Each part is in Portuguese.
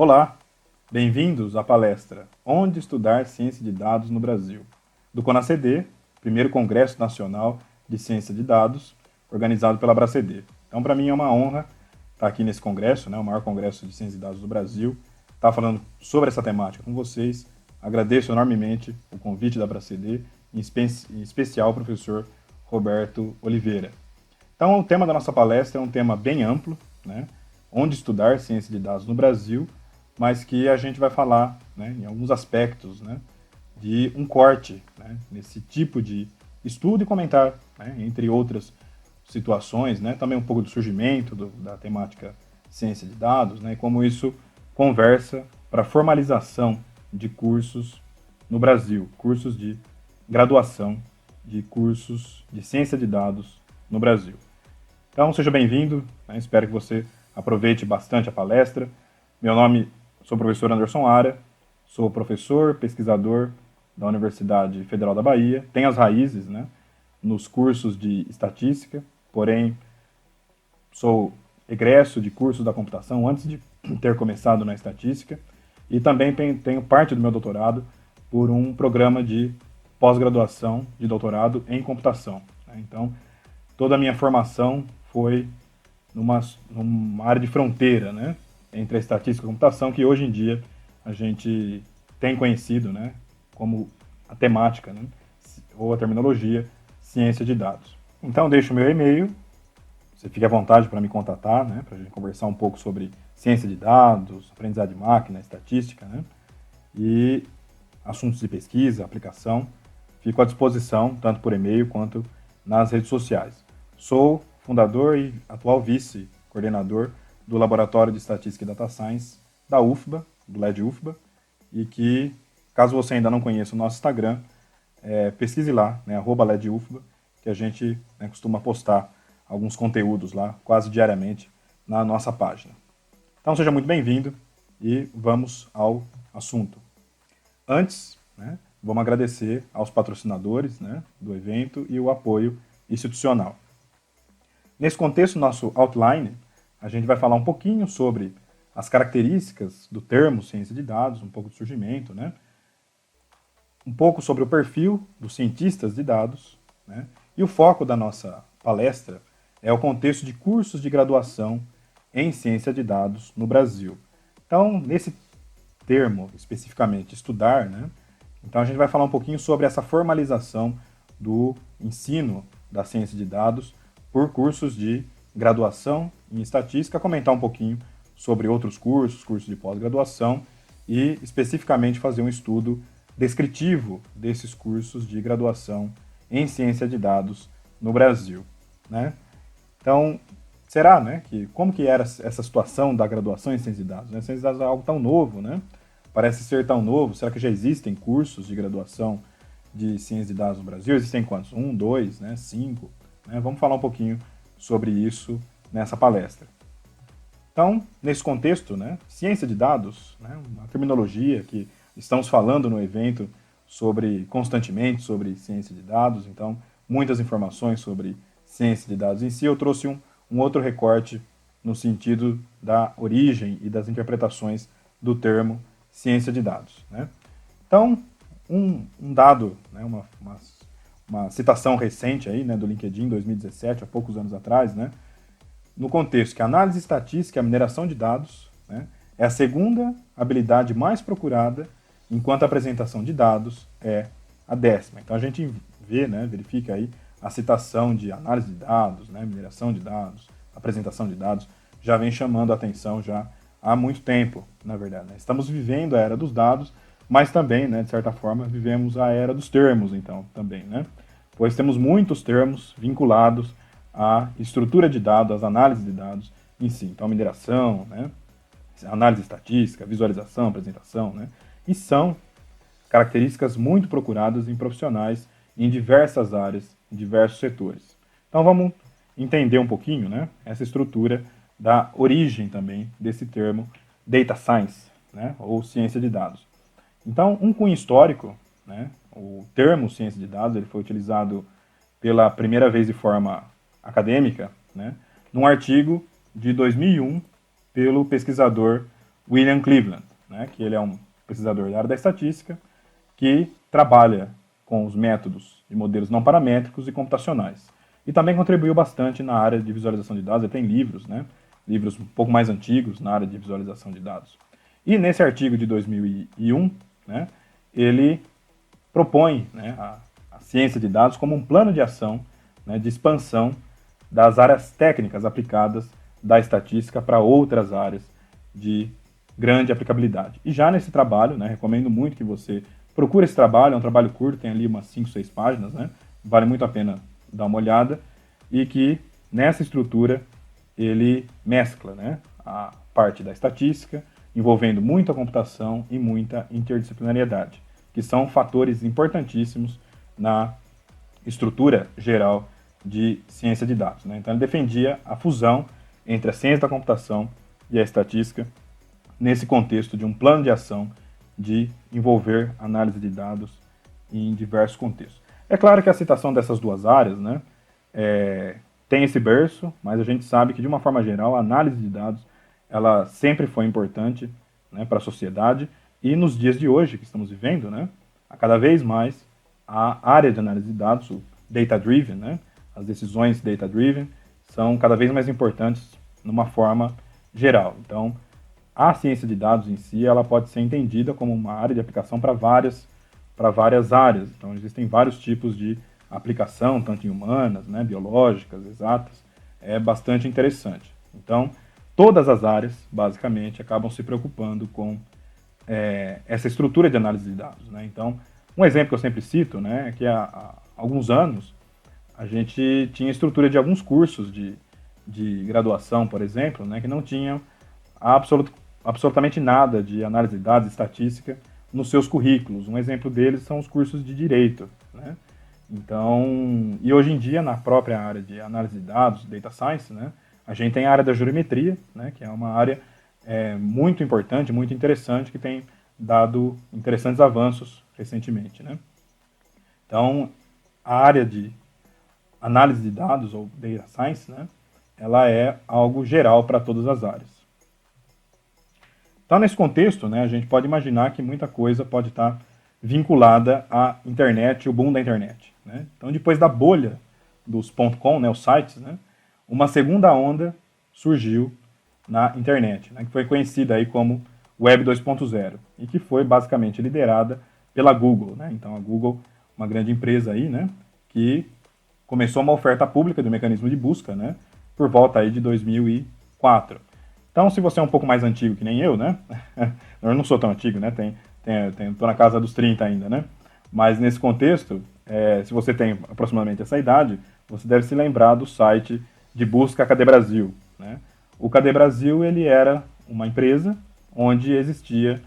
Olá, bem-vindos à palestra Onde Estudar Ciência de Dados no Brasil, do CONACD, primeiro Congresso Nacional de Ciência de Dados, organizado pela ABRACED. Então, para mim é uma honra estar aqui nesse congresso, o maior congresso de ciência de dados do Brasil, estar falando sobre essa temática com vocês. Agradeço enormemente o convite da ABRACED, em especial ao professor Roberto Oliveira. Então, o tema da nossa palestra é um tema bem amplo, onde estudar ciência de dados no Brasil, mas que a gente vai falar em alguns aspectos de um corte nesse tipo de estudo e comentar, entre outras situações, também um pouco do surgimento da temática ciência de dados, e como isso conversa para a formalização de cursos no Brasil, cursos de graduação de cursos de ciência de dados no Brasil. Então, seja bem-vindo, espero que você aproveite bastante a palestra. Meu nome, sou o professor Anderson Ara, sou professor, pesquisador da Universidade Federal da Bahia, tenho as raízes nos cursos de estatística, porém sou egresso de cursos da computação antes de ter começado na estatística e também tenho parte do meu doutorado por um programa de pós-graduação de doutorado em computação. Então, toda a minha formação foi numa área de fronteira, entre a estatística e a computação, que hoje em dia a gente tem conhecido, como a temática, ou a terminologia, ciência de dados. Então, deixo o meu e-mail, você fique à vontade para me contatar, para a gente conversar um pouco sobre ciência de dados, aprendizagem de máquina, estatística, e assuntos de pesquisa, aplicação. Fico à disposição, tanto por e-mail quanto nas redes sociais. Sou fundador e atual vice-coordenador do Laboratório de Estatística e Data Science da UFBA, do LED UFBA, e que, caso você ainda não conheça o nosso Instagram, pesquise lá, @LED UFBA, que a gente costuma postar alguns conteúdos lá, quase diariamente, na nossa página. Então, seja muito bem-vindo e vamos ao assunto. Antes, vamos agradecer aos patrocinadores do evento e o apoio institucional. Nesse contexto, nosso outline, a gente vai falar um pouquinho sobre as características do termo ciência de dados, um pouco do surgimento, um pouco sobre o perfil dos cientistas de dados, e o foco da nossa palestra é o contexto de cursos de graduação em ciência de dados no Brasil. Então, nesse termo, especificamente, estudar, então a gente vai falar um pouquinho sobre essa formalização do ensino da ciência de dados por cursos de graduação em estatística, comentar um pouquinho sobre outros cursos de pós-graduação e especificamente fazer um estudo descritivo desses cursos de graduação em ciência de dados no Brasil. Então, será como que era essa situação da graduação em ciência de dados? Ciência de dados é algo tão novo, parece ser tão novo. Será que já existem cursos de graduação de ciência de dados no Brasil? Existem quantos? 1, 2, 5? Vamos falar um pouquinho sobre isso nessa palestra. Então, nesse contexto, ciência de dados, uma terminologia que estamos falando no evento constantemente sobre ciência de dados, então muitas informações sobre ciência de dados em si. Eu trouxe um outro recorte no sentido da origem e das interpretações do termo ciência de dados. Então, um dado, uma citação recente aí, do LinkedIn, 2017, há poucos anos atrás, no contexto que a análise estatística e a mineração de dados é a segunda habilidade mais procurada, enquanto a apresentação de dados é a 10ª. Então a gente verifica aí a citação de análise de dados, mineração de dados, apresentação de dados, já vem chamando a atenção já há muito tempo, na verdade. Estamos vivendo a era dos dados, mas também, de certa forma, vivemos a era dos termos, então, também, pois temos muitos termos vinculados à estrutura de dados, às análises de dados em si. Então, mineração, análise estatística, visualização, apresentação, e são características muito procuradas em profissionais em diversas áreas, em diversos setores. Então, vamos entender um pouquinho, essa estrutura da origem também desse termo data science, ou ciência de dados. Então, um cunho histórico, o termo ciência de dados, ele foi utilizado pela primeira vez de forma acadêmica, num artigo de 2001 pelo pesquisador William Cleveland, né, que ele é um pesquisador da área da estatística que trabalha com os métodos e modelos não paramétricos e computacionais. E também contribuiu bastante na área de visualização de dados. Ele tem livros, né, livros um pouco mais antigos na área de visualização de dados. E nesse artigo de 2001, né, ele propõe, né, a ciência de dados como um plano de ação, né, de expansão das áreas técnicas aplicadas da estatística para outras áreas de grande aplicabilidade. E já nesse trabalho, né, recomendo muito que você procure esse trabalho, é um trabalho curto, tem ali umas 5, 6 páginas, né, vale muito a pena dar uma olhada, e que nessa estrutura ele mescla, né, a parte da estatística, envolvendo muita computação e muita interdisciplinariedade, que são fatores importantíssimos na estrutura geral de ciência de dados, né? Então ele defendia a fusão entre a ciência da computação e a estatística nesse contexto de um plano de ação de envolver análise de dados em diversos contextos. É claro que a citação dessas duas áreas, né, tem esse berço, mas a gente sabe que, de uma forma geral, a análise de dados ela sempre foi importante, né, para a sociedade, e nos dias de hoje que estamos vivendo, né, cada vez mais a área de análise de dados, o data-driven, né, as decisões data-driven, são cada vez mais importantes numa forma geral. Então, a ciência de dados em si, ela pode ser entendida como uma área de aplicação para várias áreas. Então, existem vários tipos de aplicação, tanto em humanas, né, biológicas, exatas. É bastante interessante. Então, todas as áreas, basicamente, acabam se preocupando com essa estrutura de análise de dados, né? Então, um exemplo que eu sempre cito, né, é que há alguns anos a gente tinha estrutura de alguns cursos de graduação, por exemplo, né, que não tinham absolutamente nada de análise de dados, estatística, nos seus currículos. Um exemplo deles são os cursos de direito, né? Então, e hoje em dia, na própria área de análise de dados, data science, né, a gente tem a área da jurimetria, né, que é uma área muito importante, muito interessante, que tem dado interessantes avanços recentemente, né? Então, a área de análise de dados, ou data science, né, ela é algo geral para todas as áreas. Então, nesse contexto, né, a gente pode imaginar que muita coisa pode estar vinculada à internet, o boom da internet, né? Então, depois da bolha dos .com, né, os sites, né, uma segunda onda surgiu na internet, né, que foi conhecida aí como Web 2.0 e que foi basicamente liderada pela Google, né? Então, a Google, uma grande empresa aí, né, que começou uma oferta pública do mecanismo de busca, né, por volta aí de 2004. Então, se você é um pouco mais antigo que nem eu, né, eu não sou tão antigo, né, tô na casa dos 30 ainda, né, mas nesse contexto, se você tem aproximadamente essa idade, você deve se lembrar do site de busca Cadê Brasil, né? O Cadê Brasil, ele era uma empresa onde existia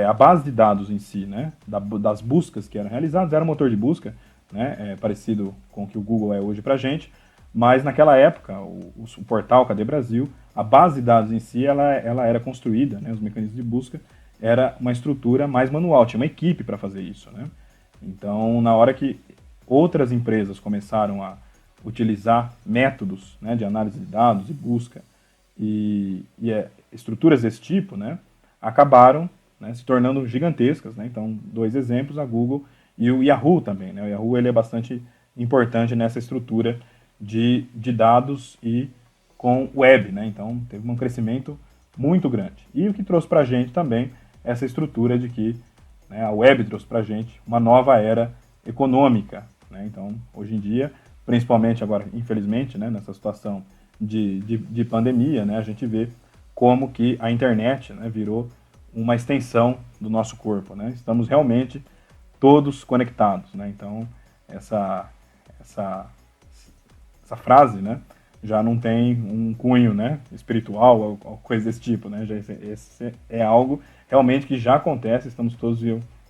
a base de dados em si, né, das buscas que eram realizadas, era um motor de busca, né, parecido com o que o Google é hoje para a gente, mas naquela época, o portal Cadê Brasil, a base de dados em si, ela era construída, né, os mecanismos de busca, era uma estrutura mais manual, tinha uma equipe para fazer isso, né? Então, na hora que outras empresas começaram a utilizar métodos, né, de análise de dados e busca e estruturas desse tipo, né, acabaram, né, se tornando gigantescas, né? Então, dois exemplos, a Google e o Yahoo também, né? O Yahoo, ele é bastante importante nessa estrutura de dados e com web, né? Então, teve um crescimento muito grande. E o que trouxe para a gente também essa estrutura de que, né, a web trouxe para a gente uma nova era econômica, né? Então, hoje em dia, principalmente agora, infelizmente, né, nessa situação de pandemia, né, a gente vê como que a internet, né, virou uma extensão do nosso corpo, né? Estamos realmente todos conectados, né? Então, essa frase, né, já não tem um cunho, né, espiritual ou coisa desse tipo, né? Esse é algo realmente que já acontece, estamos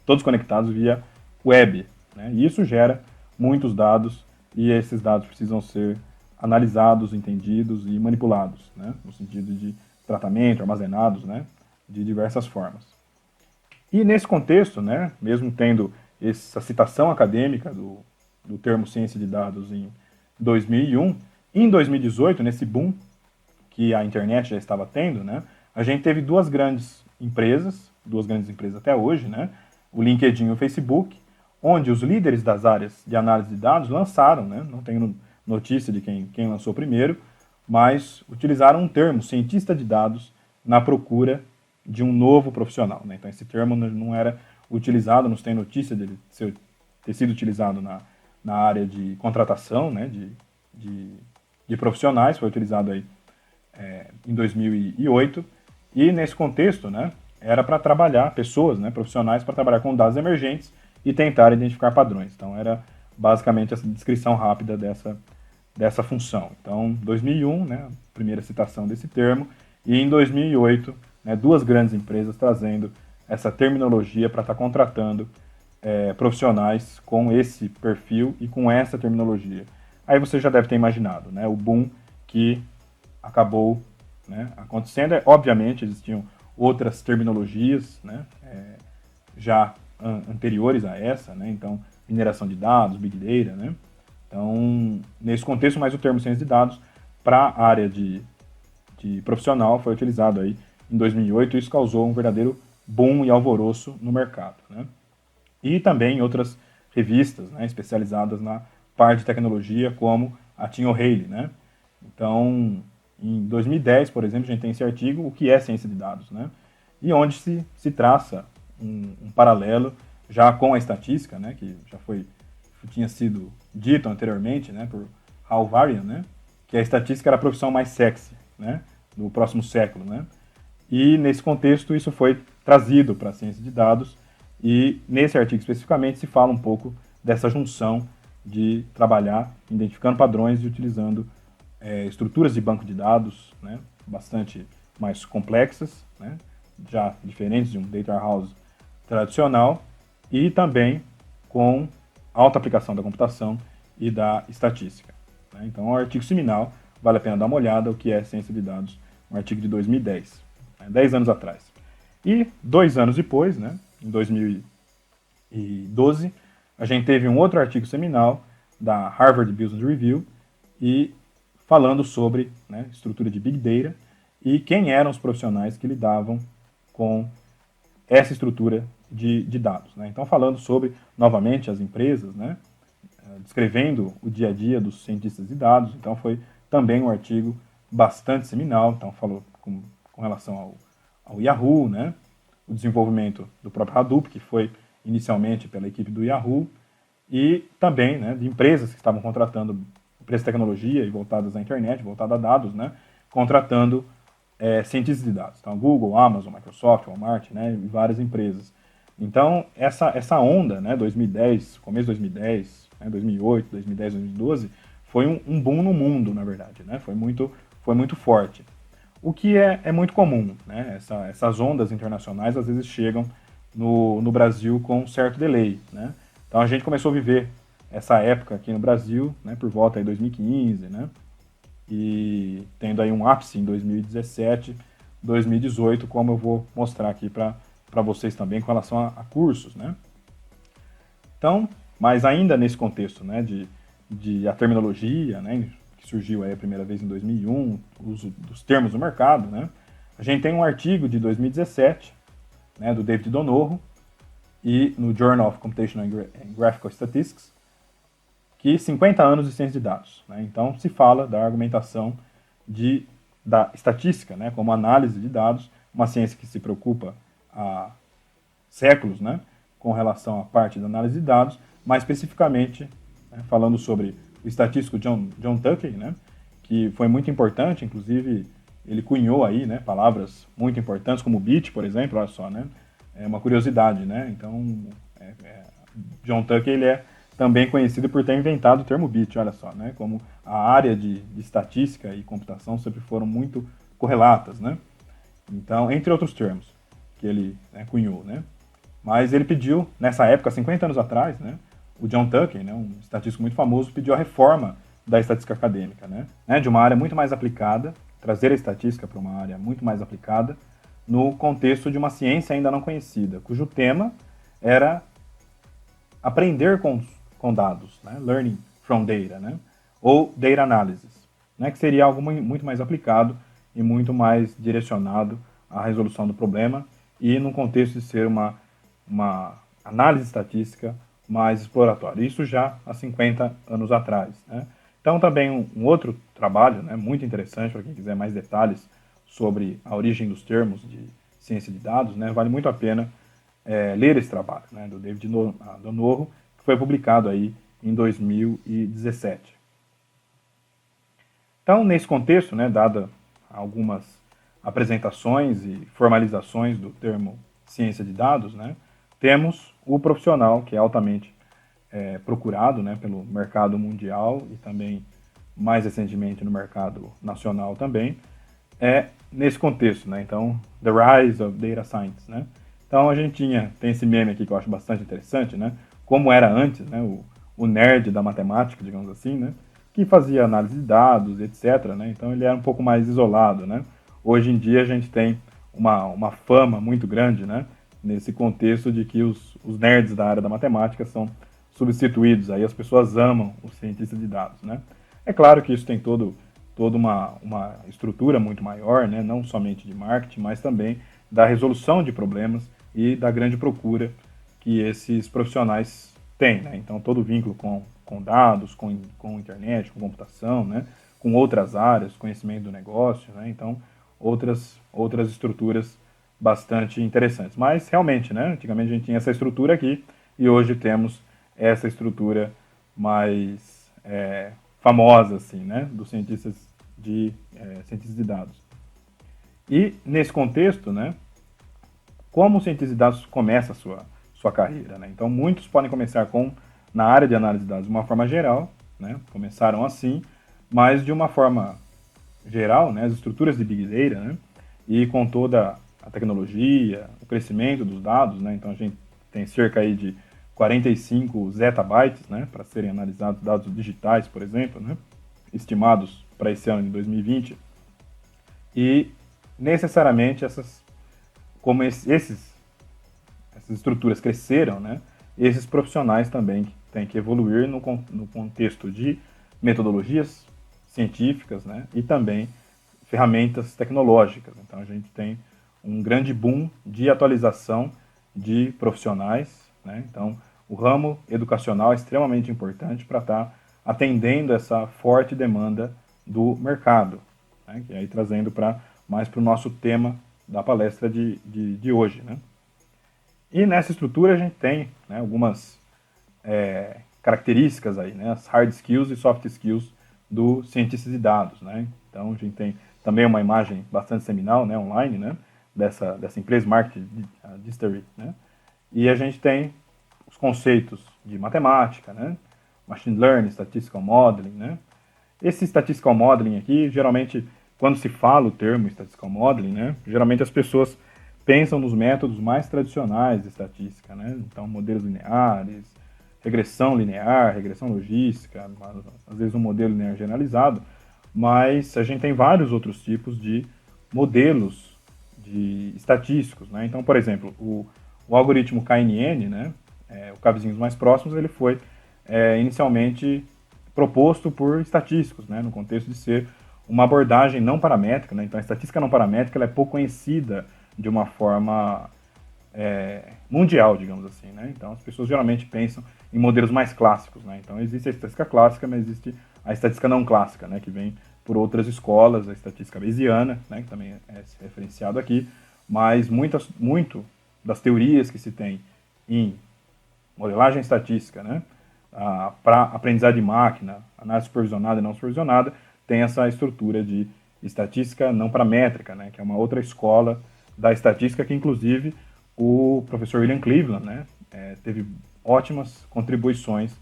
todos conectados via web, né? E isso gera muitos dados e esses dados precisam ser analisados, entendidos e manipulados, né, no sentido de tratamento, armazenados, né, de diversas formas. E nesse contexto, né, mesmo tendo essa citação acadêmica do termo ciência de dados em 2001, em 2018, nesse boom que a internet já estava tendo, né, a gente teve duas grandes empresas até hoje, né? O LinkedIn e o Facebook, onde os líderes das áreas de análise de dados lançaram, né? Não tenho notícia de quem lançou primeiro, mas utilizaram um termo, cientista de dados, na procura de um novo profissional, né? Então esse termo não era utilizado, não se tem notícia dele ter sido utilizado na área de contratação, né? De profissionais, foi utilizado aí em 2008, e nesse contexto, né, era para trabalhar pessoas, né, profissionais, para trabalhar com dados emergentes e tentar identificar padrões. Então era basicamente essa descrição rápida dessa função. Então, 2001, né, a primeira citação desse termo, e em 2008, né, duas grandes empresas trazendo essa terminologia para estar contratando profissionais com esse perfil e com essa terminologia. Aí você já deve ter imaginado, né, o boom que acabou, né, acontecendo. Obviamente existiam outras terminologias, né, já anteriores a essa, né, então mineração de dados, Big Data, né, então nesse contexto, mais o termo ciência de dados para a área de profissional foi utilizado aí em 2008, e isso causou um verdadeiro boom e alvoroço no mercado, né. E também outras revistas, né, especializadas na parte de tecnologia, como a Tim O'Reilly, né. Então, em 2010, por exemplo, a gente tem esse artigo, o que é ciência de dados, né? E onde se traça um paralelo já com a estatística, né? Que tinha sido dito anteriormente, né? Por Hal Varian, né? Que a estatística era a profissão mais sexy, né? Do próximo século, né? E nesse contexto isso foi trazido para a ciência de dados, e nesse artigo especificamente se fala um pouco dessa junção de trabalhar identificando padrões e utilizando estruturas de banco de dados, né, bastante mais complexas, né, já diferentes de um data warehouse tradicional, e também com alta aplicação da computação e da estatística, né. Então é um artigo seminal, vale a pena dar uma olhada, o que é ciência de dados, um artigo de 2010, né, 10 anos atrás. E 2 anos depois, né, em 2012, a gente teve um outro artigo seminal da Harvard Business Review, e falando sobre, né, estrutura de Big Data e quem eram os profissionais que lidavam com essa estrutura de dados, né. Então, falando sobre, novamente, as empresas, né, descrevendo o dia a dia dos cientistas de dados. Então, foi também um artigo bastante seminal. Então, falou com relação ao Yahoo, né, o desenvolvimento do próprio Hadoop, que foi inicialmente pela equipe do Yahoo, e também, né, de empresas que estavam contratando empresas de tecnologia e voltadas à internet, voltadas a dados, né, contratando cientistas de dados. Então, Google, Amazon, Microsoft, Walmart, né, e várias empresas. Então, essa onda, né, 2010, começo de 2010, né, 2008, 2010, 2012, foi um boom no mundo, na verdade, né, foi muito forte. O que é muito comum, né, essas ondas internacionais às vezes chegam no Brasil com um certo delay, né. Então, a gente começou a viver essa época aqui no Brasil, né, por volta de 2015, né, e tendo aí um ápice em 2017, 2018, como eu vou mostrar aqui para vocês também com relação a cursos, né. Então, mas ainda nesse contexto, né, de a terminologia, né, que surgiu aí a primeira vez em 2001, o uso dos termos do mercado, né, a gente tem um artigo de 2017, né, do David Donoho, e no Journal of Computational and Graphical Statistics, que 50 anos de ciência de dados, né? Então, se fala da argumentação da estatística, né, como análise de dados, uma ciência que se preocupa há séculos, né, com relação à parte da análise de dados, mais especificamente, né, falando sobre o estatístico John Tukey, né, que foi muito importante, inclusive ele cunhou aí, né, palavras muito importantes como bit, por exemplo, olha só, né, é uma curiosidade, né, então John Tukey ele é também conhecido por ter inventado o termo bit, olha só, né? Como a área de estatística e computação sempre foram muito correlatas, né? Então, entre outros termos que ele cunhou, né? Mas ele pediu, nessa época, 50 anos atrás, né? O John Tukey, né, um estatístico muito famoso, pediu a reforma da estatística acadêmica, né? De uma área muito mais aplicada, trazer a estatística para uma área muito mais aplicada, no contexto de uma ciência ainda não conhecida, cujo tema era aprender com dados, né? Learning from data, né? Ou data analysis, né? Que seria algo muito mais aplicado e muito mais direcionado a resolução do problema e no contexto de ser uma análise estatística mais exploratória. Isso já há 50 anos atrás, né? Então, também um outro trabalho, né, muito interessante para quem quiser mais detalhes sobre a origem dos termos de ciência de dados, né, vale muito a pena ler esse trabalho, né, do David Donoho, que foi publicado aí em 2017. Então, nesse contexto, né, dada algumas apresentações e formalizações do termo ciência de dados, né, temos o profissional que é altamente procurado, né, pelo mercado mundial e também mais recentemente no mercado nacional também, nesse contexto, né? Então, the rise of data science, né? Então a gente tem esse meme aqui que eu acho bastante interessante, né? Como era antes, né? O nerd da matemática, digamos assim, né? Que fazia análise de dados, etc, né? Então ele era um pouco mais isolado, né? Hoje em dia a gente tem uma fama muito grande, né? Nesse contexto de que os nerds da área da matemática são substituídos, aí as pessoas amam os cientistas de dados, né? É claro que isso tem toda uma estrutura muito maior, né? Não somente de marketing, mas também da resolução de problemas e da grande procura que esses profissionais têm, né? Então, todo vínculo com dados, com internet, com computação, né? Com outras áreas, conhecimento do negócio, né? Então, outras estruturas bastante interessantes. Mas, realmente, né? Antigamente a gente tinha essa estrutura aqui e hoje temos essa estrutura mais famosa, assim, né? Dos cientistas de dados. E, nesse contexto, né? Como o cientista de dados começa a sua carreira, né? Então, muitos podem começar na área de análise de dados de uma forma geral, né? Começaram assim, mas de uma forma geral, né? As estruturas de Big Data, né? E com toda a tecnologia, o crescimento dos dados, né? Então, a gente tem cerca aí de 45 zettabytes, né? Para serem analisados dados digitais, por exemplo, né? Estimados para esse ano de 2020. E, necessariamente, como essas estruturas cresceram, né, esses profissionais também têm que evoluir no contexto de metodologias científicas, né, e também ferramentas tecnológicas. Então a gente tem um grande boom de atualização de profissionais, né? Então o ramo educacional é extremamente importante para estar atendendo essa forte demanda do mercado, né? E aí trazendo mais para o nosso tema da palestra de hoje, né? E nessa estrutura a gente tem, né, algumas características aí, né, as hard skills e soft skills do cientista de dados, né? Então a gente tem também uma imagem bastante seminal, né, online, né, dessa empresa Market Distory, né? E a gente tem os conceitos de matemática, né, machine learning, statistical modeling, né? Esse statistical modeling aqui, geralmente, quando se fala o termo statistical modeling, né, geralmente as pessoas pensam nos métodos mais tradicionais de estatística, né? Então, modelos lineares, regressão linear, regressão logística, às vezes um modelo linear generalizado, mas a gente tem vários outros tipos de modelos estatísticos, né? Então, por exemplo, o algoritmo KNN, né, o K-vizinhos mais próximos, ele foi inicialmente proposto por estatísticos, né, no contexto de ser uma abordagem não paramétrica, né? Então a estatística não paramétrica ela é pouco conhecida de uma forma mundial, digamos assim, né? Então as pessoas geralmente pensam em modelos mais clássicos, né? Então existe a estatística clássica, mas existe a estatística não clássica, né? Que vem por outras escolas, a estatística bayesiana, né? Que também é referenciado aqui, mas muito das teorias que se tem em modelagem estatística, né? Para aprendizagem de máquina, análise supervisionada e não supervisionada, tem essa estrutura de estatística não paramétrica, né? Que é uma outra escola da estatística que, inclusive, o professor William Cleveland, né, teve ótimas contribuições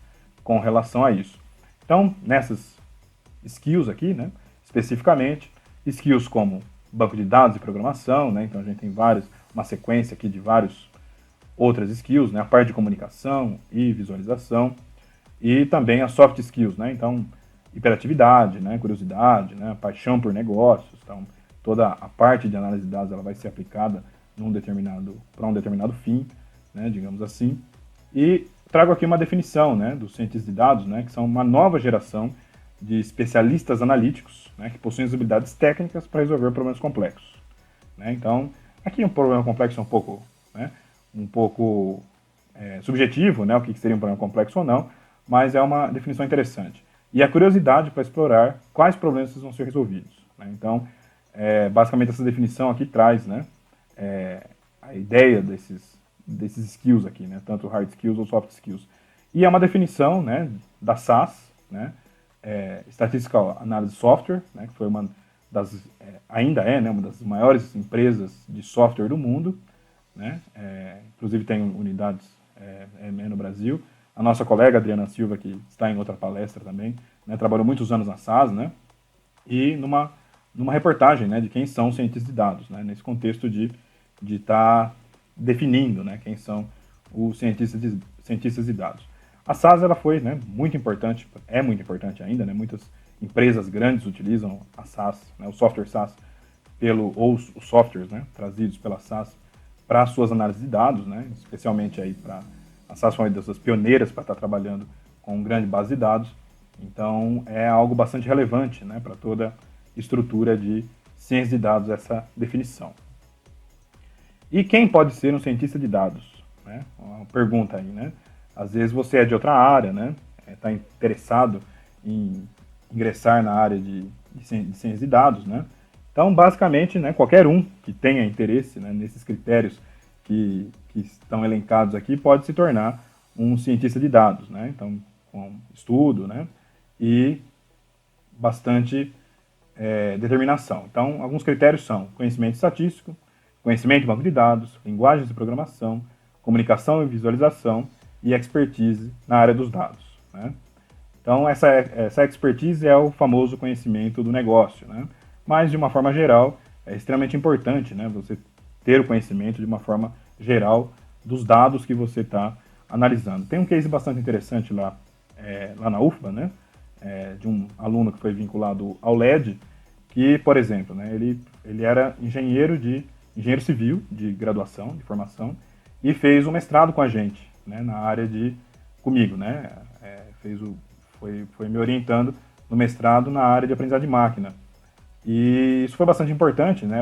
com relação a isso. Então, nessas skills aqui, né, especificamente, skills como banco de dados e programação, né, então a gente tem uma sequência aqui de várias outras skills, né, a parte de comunicação e visualização, e também as soft skills, né, então hiperatividade, né, curiosidade, né, paixão por negócios, então toda a parte de análise de dados ela vai ser aplicada para um determinado fim, né, digamos assim. E trago aqui uma definição, né, dos cientistas de dados, né, que são uma nova geração de especialistas analíticos, né, que possuem as habilidades técnicas para resolver problemas complexos. né? Então, aqui um problema complexo é né, um pouco subjetivo, né, o que seria um problema complexo ou não, mas é uma definição interessante. E a curiosidade para explorar quais problemas vão ser resolvidos, né? Então, basicamente essa definição aqui traz, né, a ideia desses skills aqui, né, tanto hard skills ou soft skills. E é uma definição, né, da SAS, né, Statistical Analysis Software, né, que foi uma das, ainda é, né, uma das maiores empresas de software do mundo, né, inclusive tem unidades no Brasil. A nossa colega Adriana Silva, que está em outra palestra também, né, trabalhou muitos anos na SAS, né, e numa reportagem, né, de quem são os cientistas de dados, né, nesse contexto de estar definindo, né, quem são os cientistas de dados. A SAS ela foi, né, muito importante, é muito importante ainda, né, muitas empresas grandes utilizam a SAS, né, o software SAS, ou os softwares, né, trazidos pela SAS para suas análises de dados, né, especialmente aí para a SAS foi uma dessas pioneiras para estar trabalhando com grande base de dados. Então é algo bastante relevante, né, para toda estrutura de ciência de dados essa definição. E quem pode ser um cientista de dados? Né? Uma pergunta aí, né? Às vezes você é de outra área, né? Está interessado em ingressar na área de ciência de dados, né? Então, basicamente, né, qualquer um que tenha interesse, né, nesses critérios que estão elencados aqui pode se tornar um cientista de dados, né? Então, com estudo, né? E bastante determinação. Então, alguns critérios são conhecimento estatístico, conhecimento de banco de dados, linguagens de programação, comunicação e visualização e expertise na área dos dados, né? Então, essa expertise é o famoso conhecimento do negócio, né? Mas, de uma forma geral, é extremamente importante, né, você ter o conhecimento de uma forma geral dos dados que você está analisando. Tem um case bastante interessante lá na UFBA, né, de um aluno que foi vinculado ao LED, que, por exemplo, né, ele era engenheiro civil de graduação, de formação, e fez um mestrado com a gente, né, na área comigo, né, foi me orientando no mestrado na área de aprendizagem de máquina. E isso foi bastante importante, né,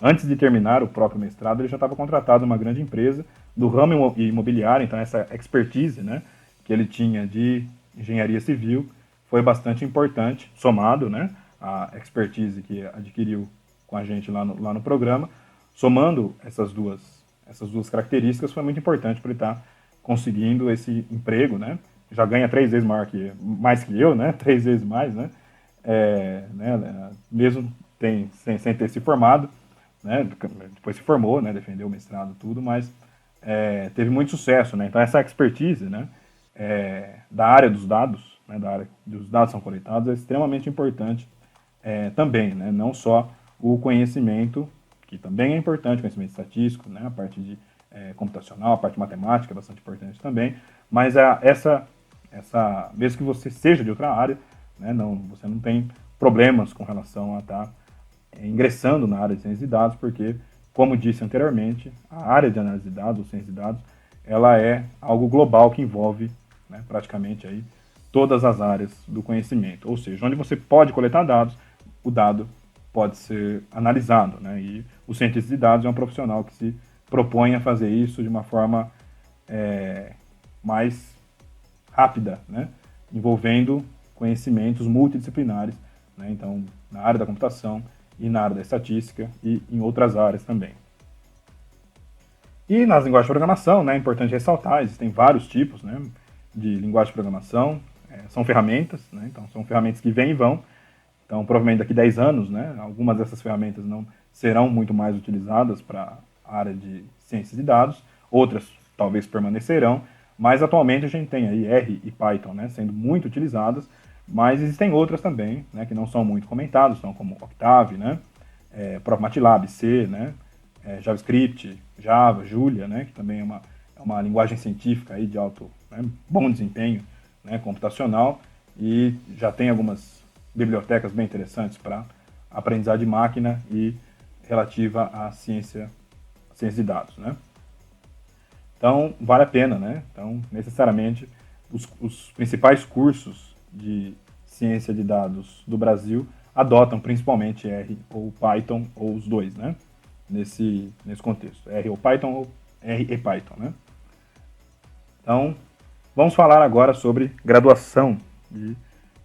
antes de terminar o próprio mestrado, ele já estava contratado numa grande empresa do ramo imobiliário, então essa expertise, né, que ele tinha de engenharia civil foi bastante importante, somado, né, a expertise que adquiriu com a gente lá no programa, somando essas duas características, foi muito importante para ele estar conseguindo esse emprego, né, já ganha 3 vezes mais que eu, né, 3 vezes mais, né, mesmo sem ter se formado, né, depois se formou, né, defendeu o mestrado tudo, mas teve muito sucesso, né, então essa expertise, né, da área dos dados, né, da área dos dados são coletados é extremamente importante também, né, não só o conhecimento, que também é importante, conhecimento estatístico, né, a parte de computacional, a parte matemática é bastante importante também, mas mesmo que você seja de outra área, né, você não tem problemas com relação a estar ingressando na área de ciência de dados, porque, como disse anteriormente, a área de análise de dados, ou ciência de dados, ela é algo global que envolve, né, praticamente aí todas as áreas do conhecimento. Ou seja, onde você pode coletar dados, o dado pode ser analisado, né? E o cientista de dados é um profissional que se propõe a fazer isso de uma forma mais rápida, né? Envolvendo conhecimentos multidisciplinares, né? Então, na área da computação e na área da estatística e em outras áreas também. E nas linguagens de programação, né, é importante ressaltar, existem vários tipos, né, de linguagem de programação, são ferramentas, né, então são ferramentas que vêm e vão, então provavelmente daqui a 10 anos, né, algumas dessas ferramentas não serão muito mais utilizadas para a área de ciências de dados, outras talvez permanecerão, mas atualmente a gente tem aí R e Python, né, sendo muito utilizadas, mas existem outras também, né, que não são muito comentadas, são como Octave, né, próprio MATLAB, C, né, JavaScript, Java, Julia, né, que também é uma linguagem científica aí de bom desempenho, né, computacional, e já tem algumas bibliotecas bem interessantes para aprendizagem de máquina e relativa à ciência de dados, né. Então, vale a pena, né? Então, necessariamente, os principais cursos de ciência de dados do Brasil adotam principalmente R ou Python, ou os dois, né? Nesse contexto, R ou Python, ou R e Python, né? Então, vamos falar agora sobre graduação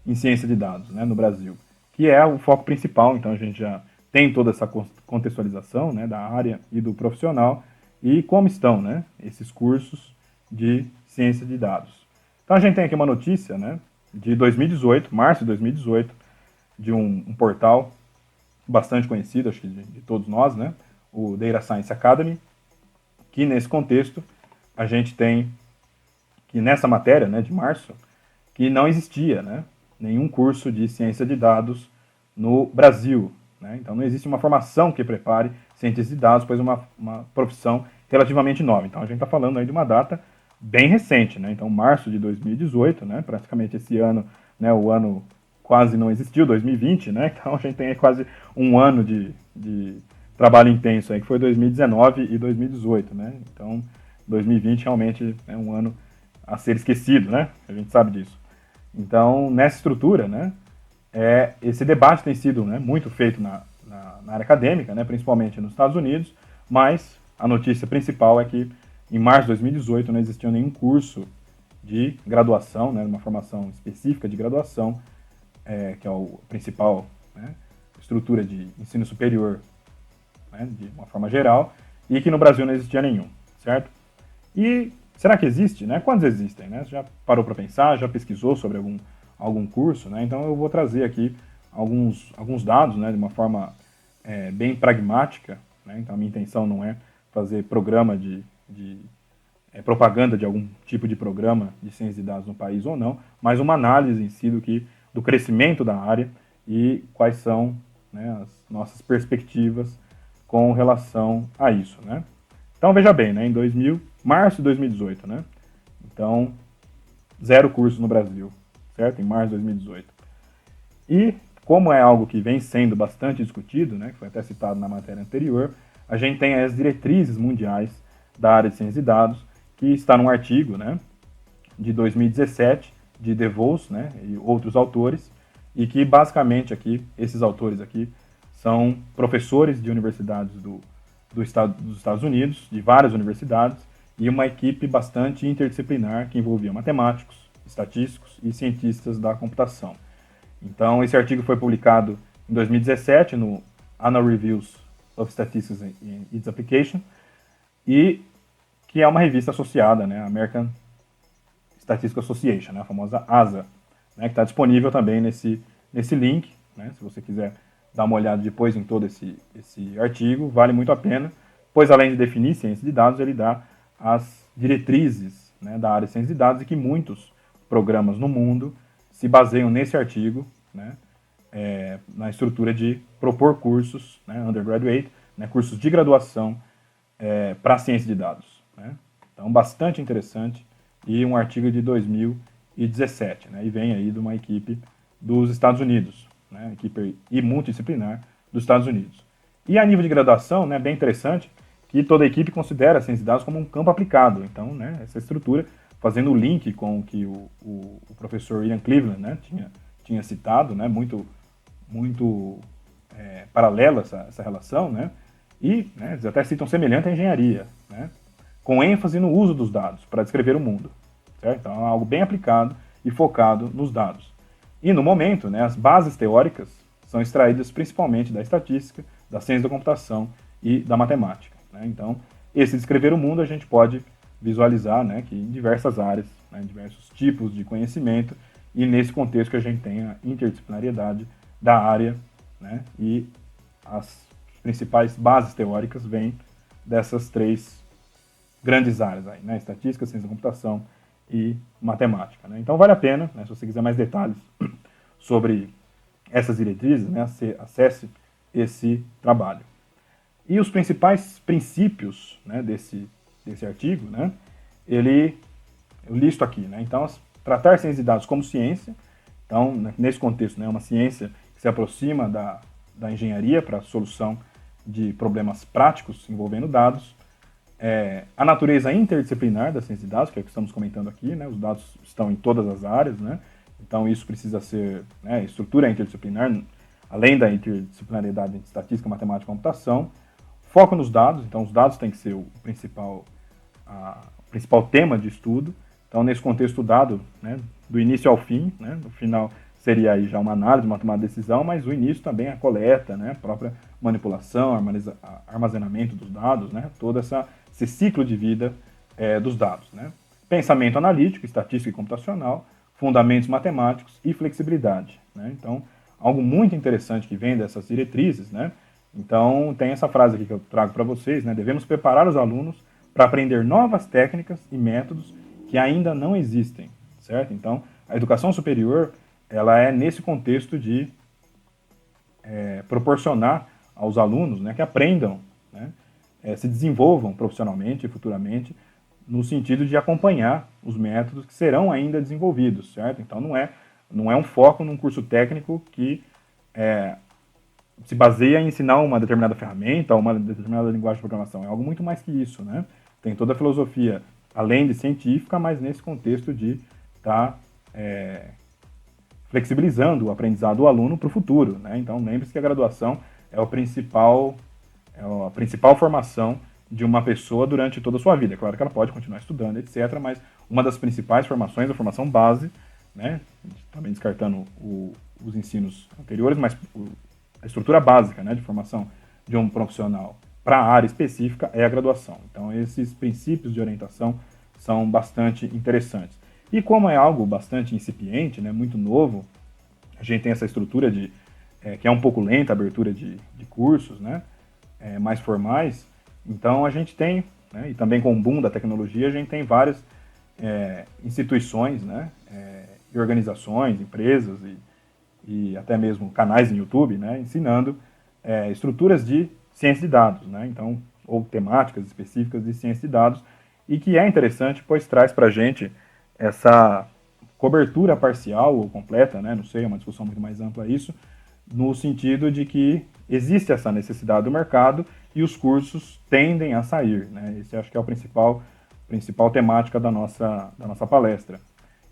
em ciência de dados, né, no Brasil, que é o foco principal. Então, a gente já tem toda essa contextualização, né, da área e do profissional e como estão, né, esses cursos de ciência de dados. Então, a gente tem aqui uma notícia, né, de 2018, março de 2018, de um portal bastante conhecido, acho que de todos nós, né, o Data Science Academy, que nesse contexto a gente tem que nessa matéria, né, de março, que não existia, né, nenhum curso de ciência de dados no Brasil, né? Então não existe uma formação que prepare cientistas de dados, pois é uma profissão relativamente nova. Então a gente está falando aí de uma data bem recente, né? Então março de 2018, né, praticamente esse ano, né, o ano quase não existiu, 2020, né? Então a gente tem aí quase um ano de trabalho intenso aí, que foi 2019 e 2018, né? Então 2020 realmente é um ano a ser esquecido, né? A gente sabe disso. Então, nessa estrutura, né, esse debate tem sido, né, muito feito na área acadêmica, né, principalmente nos Estados Unidos, mas a notícia principal é que em março de 2018 não existia nenhum curso de graduação, né, uma formação específica de graduação, que é o principal, né, estrutura de ensino superior, né, de uma forma geral, e que no Brasil não existia nenhum, certo? E será que existe, né? Quantos existem, né? Você já parou para pensar, já pesquisou sobre algum curso, né? Então eu vou trazer aqui alguns dados, né, de uma forma bem pragmática, né? Então a minha intenção não é fazer programa de propaganda de algum tipo de programa de ciência de dados no país ou não, mas uma análise em si do crescimento da área e quais são, né, as nossas perspectivas com relação a isso, né? Então veja bem, né, março de 2018, né? Então, 0 curso no Brasil, certo? Em março de 2018. E, como é algo que vem sendo bastante discutido, né, que foi até citado na matéria anterior, a gente tem as diretrizes mundiais da área de ciência de dados, que está num artigo, né, de 2017, de DeVos, né, e outros autores, e que basicamente aqui, esses autores aqui, são professores de universidades dos Estados Unidos, de várias universidades, e uma equipe bastante interdisciplinar que envolvia matemáticos, estatísticos e cientistas da computação. Então, esse artigo foi publicado em 2017 no Annual Reviews of Statistics and Its Application, e que é uma revista associada, né, American Statistical Association, né, a famosa ASA, né, que está disponível também nesse link, né, se você quiser dar uma olhada depois em todo esse artigo, vale muito a pena, pois além de definir ciência de dados, ele dá as diretrizes, né, da área de ciência de dados, e que muitos programas no mundo se baseiam nesse artigo, né, na estrutura de propor cursos, né, undergraduate, né, cursos de graduação para ciência de dados, né. Então, bastante interessante, e um artigo de 2017, né, e vem aí de uma equipe dos Estados Unidos, né, equipe multidisciplinar dos Estados Unidos. E a nível de graduação, né, bem interessante, que toda a equipe considera a ciência de dados como um campo aplicado. Então, né, essa estrutura, fazendo o link com o que o professor Ian Cleveland, né, tinha citado, né, muito paralela essa relação, né, e, né, eles até citam semelhante à engenharia, né, com ênfase no uso dos dados para descrever o mundo, certo? Então, é algo bem aplicado e focado nos dados. E, no momento, né, as bases teóricas são extraídas principalmente da estatística, da ciência da computação e da matemática, né? Então, esse descrever o mundo a gente pode visualizar, né, que em diversas áreas, né, em diversos tipos de conhecimento, e nesse contexto que a gente tem a interdisciplinariedade da área, né, e as principais bases teóricas vêm dessas 3 grandes áreas aí, né, estatística, ciência da computação e matemática, né? Então vale a pena, né, se você quiser mais detalhes sobre essas diretrizes, né, acesse esse trabalho. E os principais princípios, né, desse artigo, né, eu listo aqui, né? Então, tratar ciência de dados como ciência, então, nesse contexto, né, uma ciência que se aproxima da engenharia para a solução de problemas práticos envolvendo dados, a natureza interdisciplinar da ciência de dados, que é o que estamos comentando aqui, né, os dados estão em todas as áreas, né, então isso precisa ser, né, estrutura interdisciplinar, além da interdisciplinariedade entre estatística, matemática e computação, foco nos dados, então os dados têm que ser o principal tema de estudo. Então, nesse contexto dado, né, do início ao fim, né, no final seria aí já uma análise, uma tomada de decisão, mas o início também é a coleta, né, a própria manipulação, armazenamento dos dados, né, todo esse ciclo de vida dos dados. Né. Pensamento analítico, estatística e computacional, fundamentos matemáticos e flexibilidade. Né. Então, algo muito interessante que vem dessas diretrizes, né. Então, tem essa frase aqui que eu trago para vocês, né, devemos preparar os alunos para aprender novas técnicas e métodos que ainda não existem, certo? Então, a educação superior, ela é nesse contexto de proporcionar aos alunos, né, que aprendam, né, se desenvolvam profissionalmente e futuramente, no sentido de acompanhar os métodos que serão ainda desenvolvidos, certo? Então, não é um foco num curso técnico que se baseia em ensinar uma determinada ferramenta ou uma determinada linguagem de programação. É algo muito mais que isso, né? Tem toda a filosofia, além de científica, mas nesse contexto de estar flexibilizando o aprendizado do aluno para o futuro, né? Então, lembre-se que a graduação é a principal formação de uma pessoa durante toda a sua vida. É claro que ela pode continuar estudando, etc., mas uma das principais formações, a formação base, né? Também descartando os ensinos anteriores, mas a estrutura básica, né, de formação de um profissional para a área específica é a graduação. Então, esses princípios de orientação são bastante interessantes. E como é algo bastante incipiente, né, muito novo, a gente tem essa estrutura que é um pouco lenta, a abertura de cursos, né, mais formais. Então, a gente tem, né, e também com o boom da tecnologia, a gente tem várias instituições, né, e organizações, empresas e até mesmo canais no YouTube, né, ensinando estruturas de ciência de dados, né, então, ou temáticas específicas de ciência de dados, e que é interessante, pois traz para a gente essa cobertura parcial ou completa, né, não sei, é uma discussão muito mais ampla isso, no sentido de que existe essa necessidade do mercado e os cursos tendem a sair, né, esse acho que é o principal temática da nossa palestra.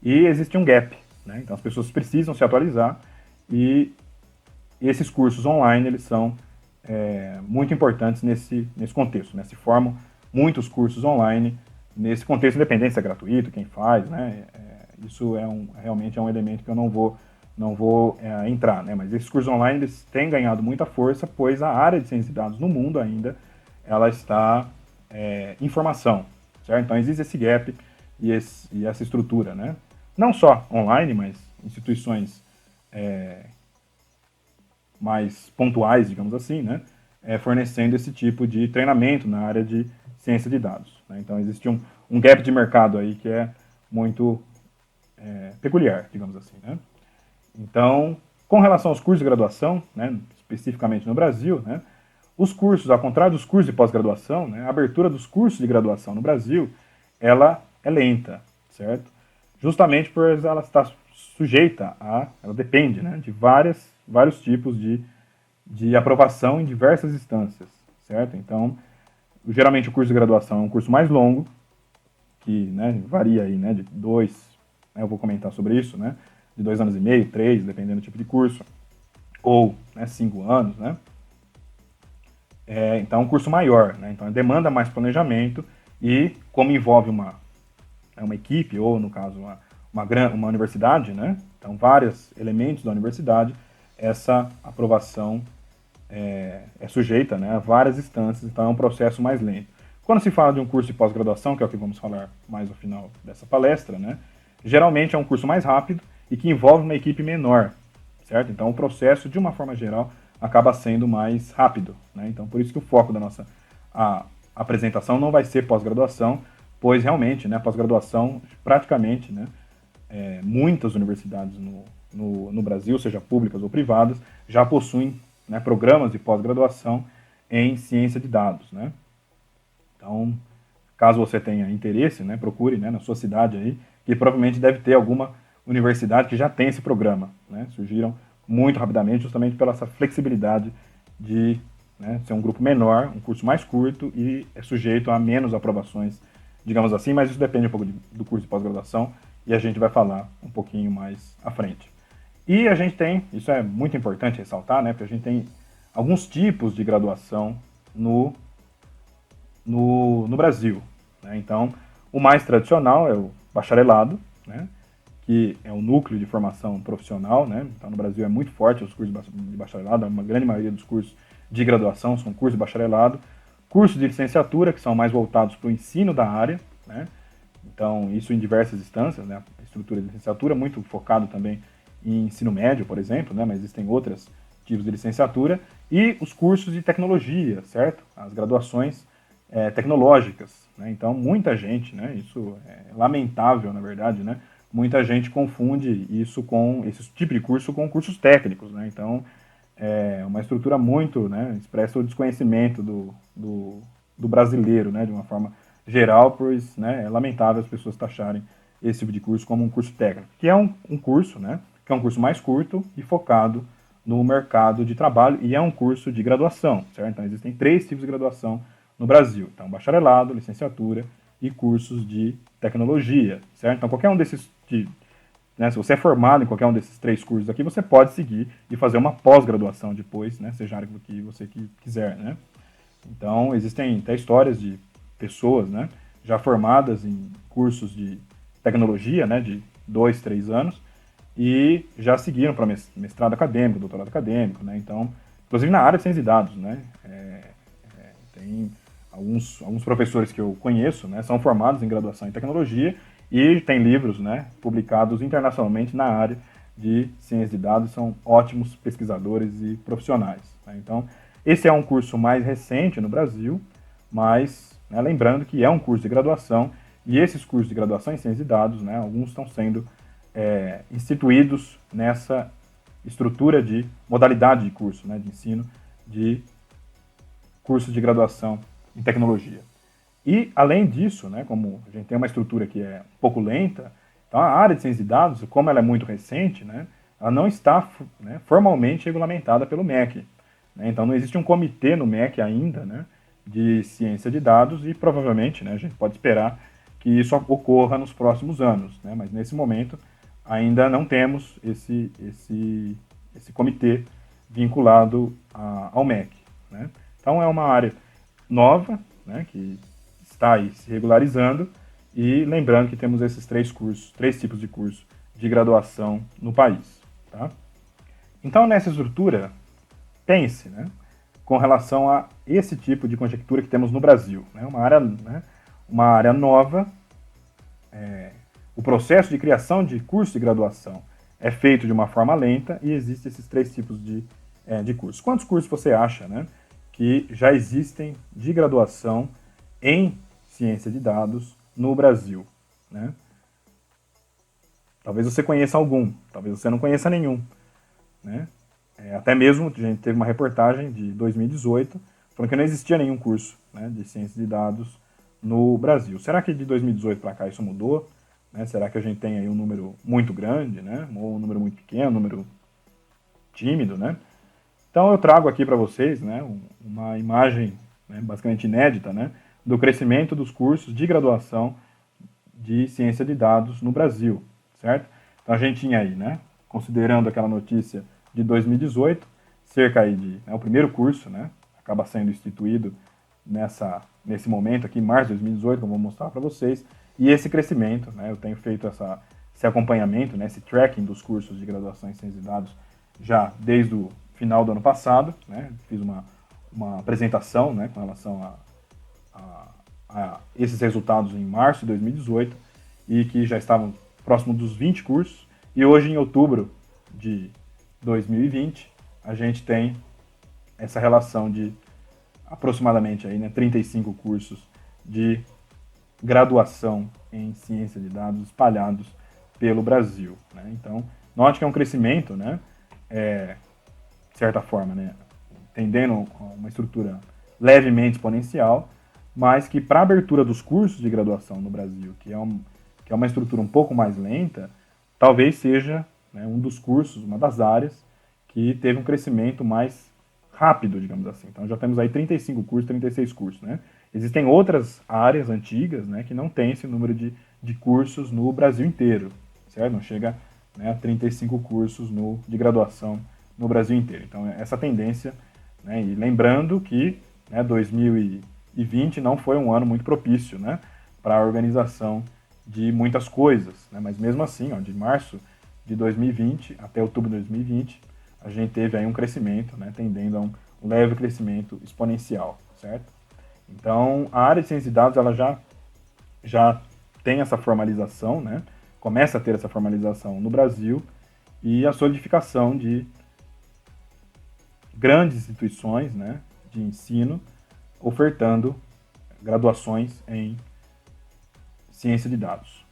E existe um gap, né, então as pessoas precisam se atualizar, e esses cursos online, eles são muito importantes nesse contexto, né? Se formam muitos cursos online nesse contexto, independente se é gratuito, quem faz, né? Isso realmente é um elemento que eu não vou entrar, né? Mas esses cursos online, eles têm ganhado muita força, pois a área de ciência de dados no mundo ainda, ela está em formação, certo? Então existe esse gap e essa estrutura, né? Não só online, mas instituições mais pontuais, digamos assim, né, fornecendo esse tipo de treinamento na área de ciência de dados. Né? Então, existe um gap de mercado aí que é muito peculiar, digamos assim. Né? Então, com relação aos cursos de graduação, né, especificamente no Brasil, né, os cursos, ao contrário dos cursos de pós-graduação, né, a abertura dos cursos de graduação no Brasil, ela é lenta, certo? Justamente por ela estar sujeita ela depende, né, de vários tipos de aprovação em diversas instâncias, certo? Então, geralmente o curso de graduação é um curso mais longo, que, né, varia aí, né, de 2, né, eu vou comentar sobre isso, né, de 2 anos e meio, 3, dependendo do tipo de curso, ou, né, 5 anos, né? Então, é um curso maior, né? Então, demanda mais planejamento e, como envolve uma equipe, ou, no caso, uma universidade, né? Então, vários elementos da universidade, essa aprovação é sujeita, né, a várias instâncias, então é um processo mais lento. Quando se fala de um curso de pós-graduação, que é o que vamos falar mais no final dessa palestra, né, geralmente é um curso mais rápido e que envolve uma equipe menor, certo? Então o processo, de uma forma geral, acaba sendo mais rápido, né? Então por isso que o foco da nossa apresentação não vai ser pós-graduação, pois realmente, né, pós-graduação, praticamente, né, muitas universidades no Brasil, seja públicas ou privadas, já possuem, né, programas de pós-graduação em ciência de dados, né? Então, caso você tenha interesse, né, procure, né, na sua cidade aí, que provavelmente deve ter alguma universidade que já tem esse programa, né? Surgiram muito rapidamente, justamente pela essa flexibilidade de, né, ser um grupo menor, um curso mais curto e é sujeito a menos aprovações, digamos assim, mas isso depende um pouco do curso de pós-graduação e a gente vai falar um pouquinho mais à frente. E a gente tem, isso é muito importante ressaltar, né, porque a gente tem alguns tipos de graduação no Brasil. Né? Então, o mais tradicional é o bacharelado, né, que é o núcleo de formação profissional. Né? Então, no Brasil é muito forte os cursos de bacharelado, uma grande maioria dos cursos de graduação são cursos de bacharelado. Cursos de licenciatura, que são mais voltados para o ensino da área, né? Então, isso em diversas instâncias, né? A estrutura de licenciatura, muito focado também em ensino médio, por exemplo, né? Mas existem outros tipos de licenciatura. E os cursos de tecnologia, certo? As graduações tecnológicas, né? Então, muita gente, né? Isso é lamentável, na verdade, né? Muita gente confunde isso com esse tipo de curso com cursos técnicos, né? Então, é uma estrutura muito, né? Expressa o desconhecimento do brasileiro, né? De uma forma geral, pois, né? É lamentável as pessoas taxarem esse tipo de curso como um curso técnico, que é um curso, né? Que é um curso mais curto e focado no mercado de trabalho, e é um curso de graduação, certo? Então, existem 3 tipos de graduação no Brasil. Então, bacharelado, licenciatura e cursos de tecnologia, certo? Então, qualquer um desses, né, se você é formado em qualquer um desses 3 cursos aqui, você pode seguir e fazer uma pós-graduação depois, né, seja a área que você quiser, né? Então, existem até histórias de pessoas, né, já formadas em cursos de tecnologia, né, de 2, 3 anos, e já seguiram para mestrado acadêmico, doutorado acadêmico, né? Então, inclusive na área de ciência de dados, né? Tem alguns professores que eu conheço, né? São formados em graduação em tecnologia e tem livros, né? Publicados internacionalmente na área de ciência de dados, são ótimos pesquisadores e profissionais. Né? Então, esse é um curso mais recente no Brasil, mas né, lembrando que é um curso de graduação e esses cursos de graduação em ciência de dados, né? Alguns estão sendo instituídos nessa estrutura de modalidade de curso, né, de ensino de cursos de graduação em tecnologia. E, além disso, né, como a gente tem uma estrutura que é um pouco lenta, então a área de ciência de dados, como ela é muito recente, né, ela não está né, formalmente regulamentada pelo MEC. Né, então não existe um comitê no MEC ainda, né, de ciência de dados e provavelmente, né, a gente pode esperar que isso ocorra nos próximos anos. Né, mas nesse momento ainda não temos esse comitê vinculado ao MEC. Né? Então é uma área nova, né, que está aí se regularizando, e lembrando que temos esses 3 tipos de curso de graduação no país. Tá? Então, nessa estrutura, pense, né, com relação a esse tipo de conjectura que temos no Brasil. Né, uma área nova. O processo de criação de curso de graduação é feito de uma forma lenta e existem esses 3 tipos de cursos. Quantos cursos você acha, né, que já existem de graduação em ciência de dados no Brasil? Né? Talvez você conheça algum, talvez você não conheça nenhum. Né? Até mesmo, a gente teve uma reportagem de 2018 falando que não existia nenhum curso, né, de ciência de dados no Brasil. Será que de 2018 para cá isso mudou? Né? Será que a gente tem aí um número muito grande, né? Ou um número muito pequeno, um número tímido? Né? Então eu trago aqui para vocês, né, uma imagem, né, basicamente inédita, né, do crescimento dos cursos de graduação de ciência de dados no Brasil, certo? Então a gente tinha aí, né, considerando aquela notícia de 2018, cerca aí de, né, o primeiro curso, né, acaba sendo instituído nesse momento aqui, em março de 2018, que eu vou mostrar para vocês, e esse crescimento, né, eu tenho feito esse acompanhamento, né, esse tracking dos cursos de graduação em ciência de dados já desde o final do ano passado, né, fiz uma apresentação, né, com relação a esses resultados em março de 2018 e que já estavam próximo dos 20 cursos, e hoje em outubro de 2020 a gente tem essa relação de aproximadamente aí, né, 35 cursos de graduação em ciência de dados espalhados pelo Brasil. Né? Então, note que é um crescimento, né, de certa forma, né, tendendo a uma estrutura levemente exponencial, mas que para a abertura dos cursos de graduação no Brasil, que é uma estrutura um pouco mais lenta, talvez seja, né, um dos cursos, uma das áreas que teve um crescimento mais rápido, digamos assim. Então já temos aí 35 cursos, 36 cursos. Né? Existem outras áreas antigas, né, que não têm esse número de cursos no Brasil inteiro, certo? Não chega né, a 35 cursos de graduação no Brasil inteiro. Então, essa tendência, né, e lembrando que, né, 2020 não foi um ano muito propício, né, para a organização de muitas coisas, né, mas mesmo assim, ó, de março de 2020 até outubro de 2020, a gente teve aí um crescimento, né, tendendo a um leve crescimento exponencial, certo? Então, a área de ciência de dados ela já tem essa formalização, né, começa a ter essa formalização no Brasil e a solidificação de grandes instituições, né, de ensino ofertando graduações em ciência de dados.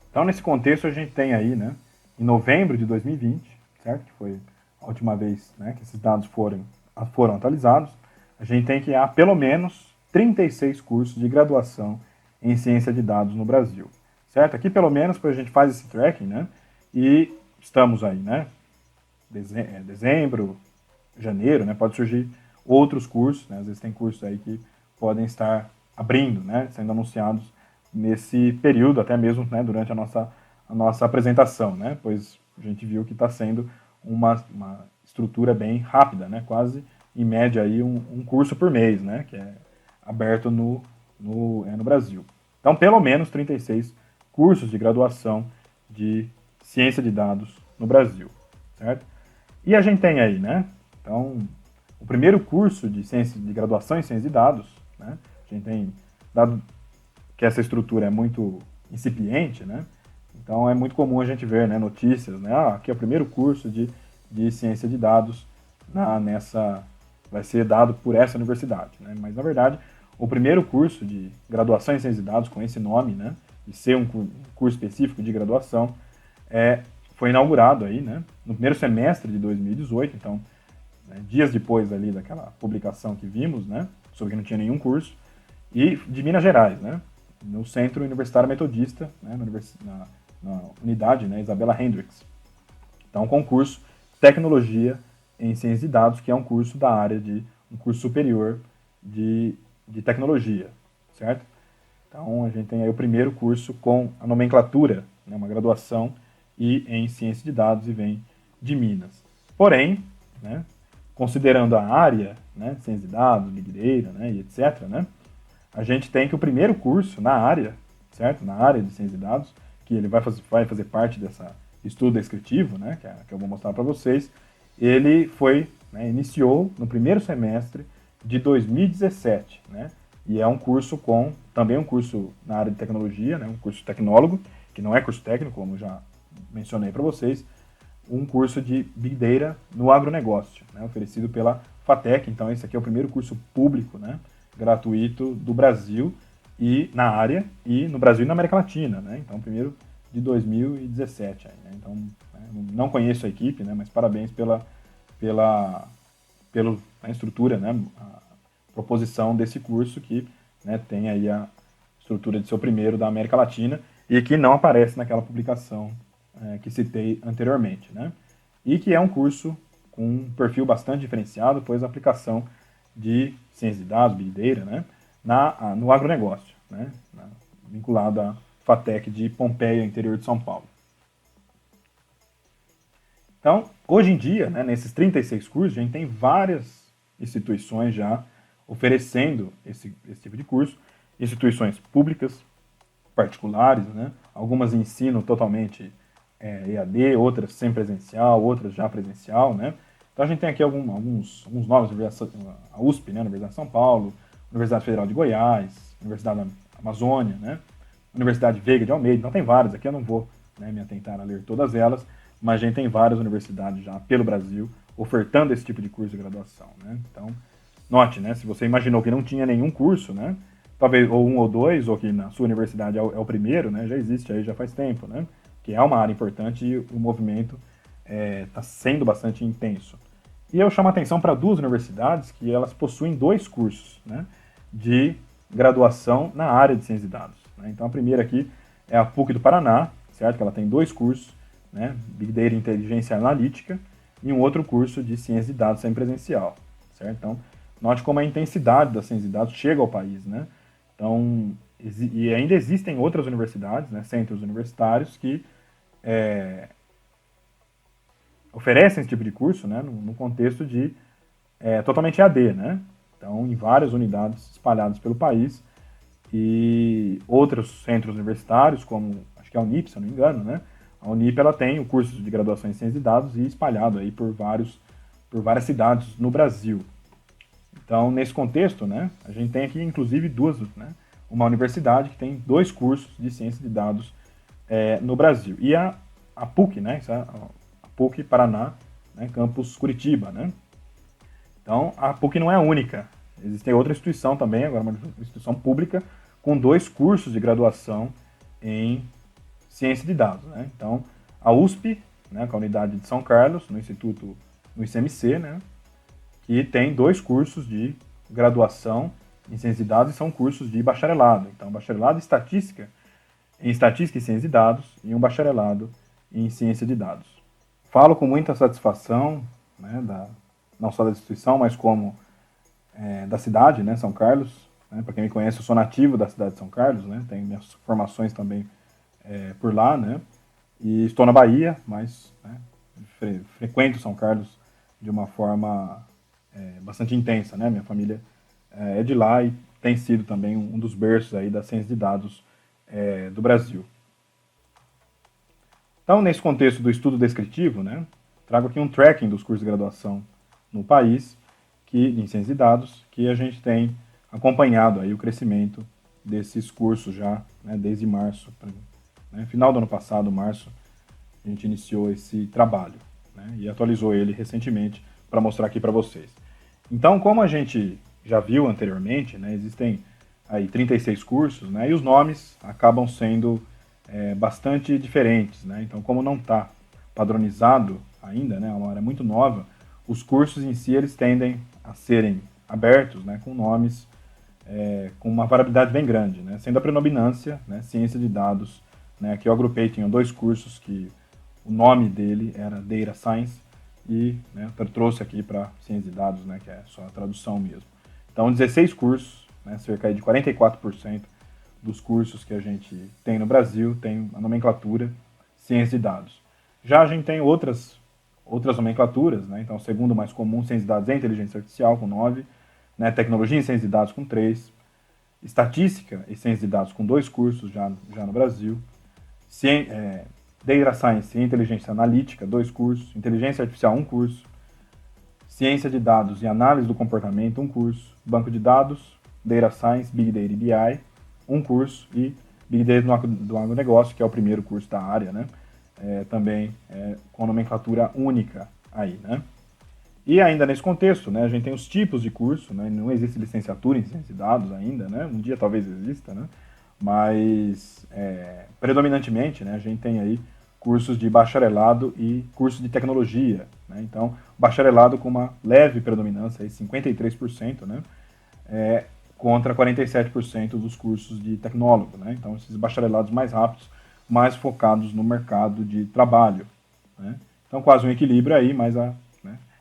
Então, nesse contexto, a gente tem aí, né, em novembro de 2020, certo? Que foi a última vez, né, que esses dados foram atualizados, a gente tem que há pelo menos 36 cursos de graduação em ciência de dados no Brasil, certo? Aqui, pelo menos, a gente faz esse tracking, né, e estamos aí, né, dezembro, janeiro, né, pode surgir outros cursos, né, às vezes tem cursos aí que podem estar abrindo, né, sendo anunciados nesse período, até mesmo, né, durante a nossa apresentação, né, pois a gente viu que está sendo uma estrutura bem rápida, né, quase em média aí um curso por mês, né, que é aberto no Brasil. Então, pelo menos 36 cursos de graduação de ciência de dados no Brasil, certo? E a gente tem aí, né, então, o primeiro curso de graduação em ciência de dados, né, a gente tem dado que essa estrutura é muito incipiente, né, então é muito comum a gente ver, né, notícias, né, aqui é o primeiro curso de ciência de dados vai ser dado por essa universidade, né, mas na verdade o primeiro curso de graduação em ciência de dados com esse nome, né, de ser um curso específico de graduação, foi inaugurado aí, né, no primeiro semestre de 2018, então, né, dias depois ali daquela publicação que vimos, né, sobre que não tinha nenhum curso, e de Minas Gerais, né, no Centro Universitário Metodista, né, na unidade, né, Isabela Hendricks. Então, um concurso Tecnologia em Ciência de Dados, que é um curso da área um curso superior de tecnologia, certo? Então, a gente tem aí o primeiro curso com a nomenclatura, né, uma graduação em ciência de dados e vem de Minas. Porém, né, considerando a área, né, ciência de dados, Big Data, né, e etc., né, a gente tem que o primeiro curso na área, certo? Na área de ciência de dados, que ele vai fazer parte dessa estudo descritivo, né, que eu vou mostrar para vocês, ele iniciou no primeiro semestre de 2017, né, e é um curso também um curso na área de tecnologia, né, um curso tecnólogo, que não é curso técnico, como já mencionei para vocês, um curso de Big Data no agronegócio, né, oferecido pela FATEC. Então, esse aqui é o primeiro curso público, né, gratuito do Brasil e na área, e no Brasil e na América Latina, né, então, primeiro de 2017. Aí, né, então, não conheço a equipe, né, mas parabéns pela estrutura, né, a proposição desse curso que, né, tem aí a estrutura de ser o primeiro da América Latina e que não aparece naquela publicação que citei anteriormente, né? E que é um curso com um perfil bastante diferenciado, pois a aplicação de ciência de dados, Big Data, né, no agronegócio, né, vinculado à FATEC de Pompeia, interior de São Paulo. Então, hoje em dia, né, nesses 36 cursos, a gente tem várias instituições já oferecendo esse tipo de curso, instituições públicas, particulares, né, algumas ensinam totalmente EAD, outras sem presencial, outras já presencial, né. Então a gente tem aqui alguns nomes, a USP, né, Universidade de São Paulo, Universidade Federal de Goiás, Universidade da Amazônia, né, Universidade Veiga de Almeida, então tem várias, aqui eu não vou, né, me atentar a ler todas elas, mas a gente tem várias universidades já pelo Brasil ofertando esse tipo de curso de graduação, né. Então, note, né, se você imaginou que não tinha nenhum curso, né, talvez ou um ou dois, ou que na sua universidade é o primeiro, né, já existe aí já faz tempo, né, que é uma área importante e o movimento está sendo bastante intenso. E eu chamo a atenção para duas universidades que elas possuem dois cursos, né, de graduação na área de ciência de dados, né. Então a primeira aqui é a PUC do Paraná, certo? Que ela tem dois cursos, né, Big Data e Inteligência Analítica, e um outro curso de ciência de dados semipresencial, certo? Então, note como a intensidade da ciência de dados chega ao país, né? Então, e ainda existem outras universidades, né, centros universitários que oferecem esse tipo de curso, né, no contexto de totalmente EAD, né? Então, em várias unidades espalhadas pelo país e outros centros universitários, como acho que é a Unip, se eu não me engano, né? A Unip ela tem o curso de graduação em ciência de dados e espalhado aí por várias cidades no Brasil. Então, nesse contexto, né, a gente tem aqui, inclusive, né, uma universidade que tem 2 cursos de ciência de dados no Brasil. E a PUC, né, a PUC Paraná, né, campus Curitiba, né. Então, a PUC não é a única. Existe outra instituição também, agora uma instituição pública, com 2 cursos de graduação em ciência de dados, né. Então, a USP, né, com a unidade de São Carlos, no ICMC, né, que tem 2 cursos de graduação em ciência de dados e são cursos de bacharelado. Então, bacharelado em estatística e ciência de dados e um bacharelado em ciência de dados. Falo com muita satisfação, né, não só da instituição, mas como da cidade, né, São Carlos. Né, para quem me conhece, eu sou nativo da cidade de São Carlos, né, tenho minhas formações também por lá, né, e estou na Bahia, mas né, frequento São Carlos de uma forma bastante intensa, né? Minha família é de lá e tem sido também um dos berços aí da ciência de dados do Brasil. Então, nesse contexto do estudo descritivo, né, trago aqui um tracking dos cursos de graduação no país, em ciência de dados, que a gente tem acompanhado aí o crescimento desses cursos já, né, desde março, né, final do ano passado, março, a gente iniciou esse trabalho, né, e atualizou ele recentemente para mostrar aqui para vocês. Então, como a gente já viu anteriormente, né, existem aí 36 cursos, né, e os nomes acabam sendo bastante diferentes, né? Então, como não está padronizado ainda, né, é uma área muito nova, os cursos em si eles tendem a serem abertos, né, com nomes com uma variabilidade bem grande, né, sendo a predominância, né, ciência de dados, né, aqui eu agrupei, tinha 2 cursos que o nome dele era Data Science e né, eu trouxe aqui para ciência de dados, né, que é só a tradução mesmo. Então, 16 cursos, né, cerca de 44% dos cursos que a gente tem no Brasil tem a nomenclatura ciência de dados. Já a gente tem outras nomenclaturas, né, então o segundo mais comum, ciência de dados é inteligência artificial, com 9, né, tecnologia em ciência de dados com 3, estatística e ciência de dados com 2 cursos já no Brasil, Data Science e inteligência analítica, 2 cursos, inteligência artificial, 1 curso, ciência de dados e análise do comportamento, 1 curso, banco de dados, Data Science, Big Data e BI, 1 curso, e Big Data do agronegócio, que é o primeiro curso da área, né? Também com nomenclatura única aí, né? E ainda nesse contexto, né, a gente tem os tipos de curso, né? Não existe licenciatura em ciência de dados ainda, né? Um dia talvez exista, né? Mas predominantemente, né, a gente tem aí cursos de bacharelado e cursos de tecnologia, né? Então, bacharelado com uma leve predominância, aí 53%, né? Contra 47% dos cursos de tecnólogo, né? Então, esses bacharelados mais rápidos, mais focados no mercado de trabalho, né? Então, quase um equilíbrio aí, mas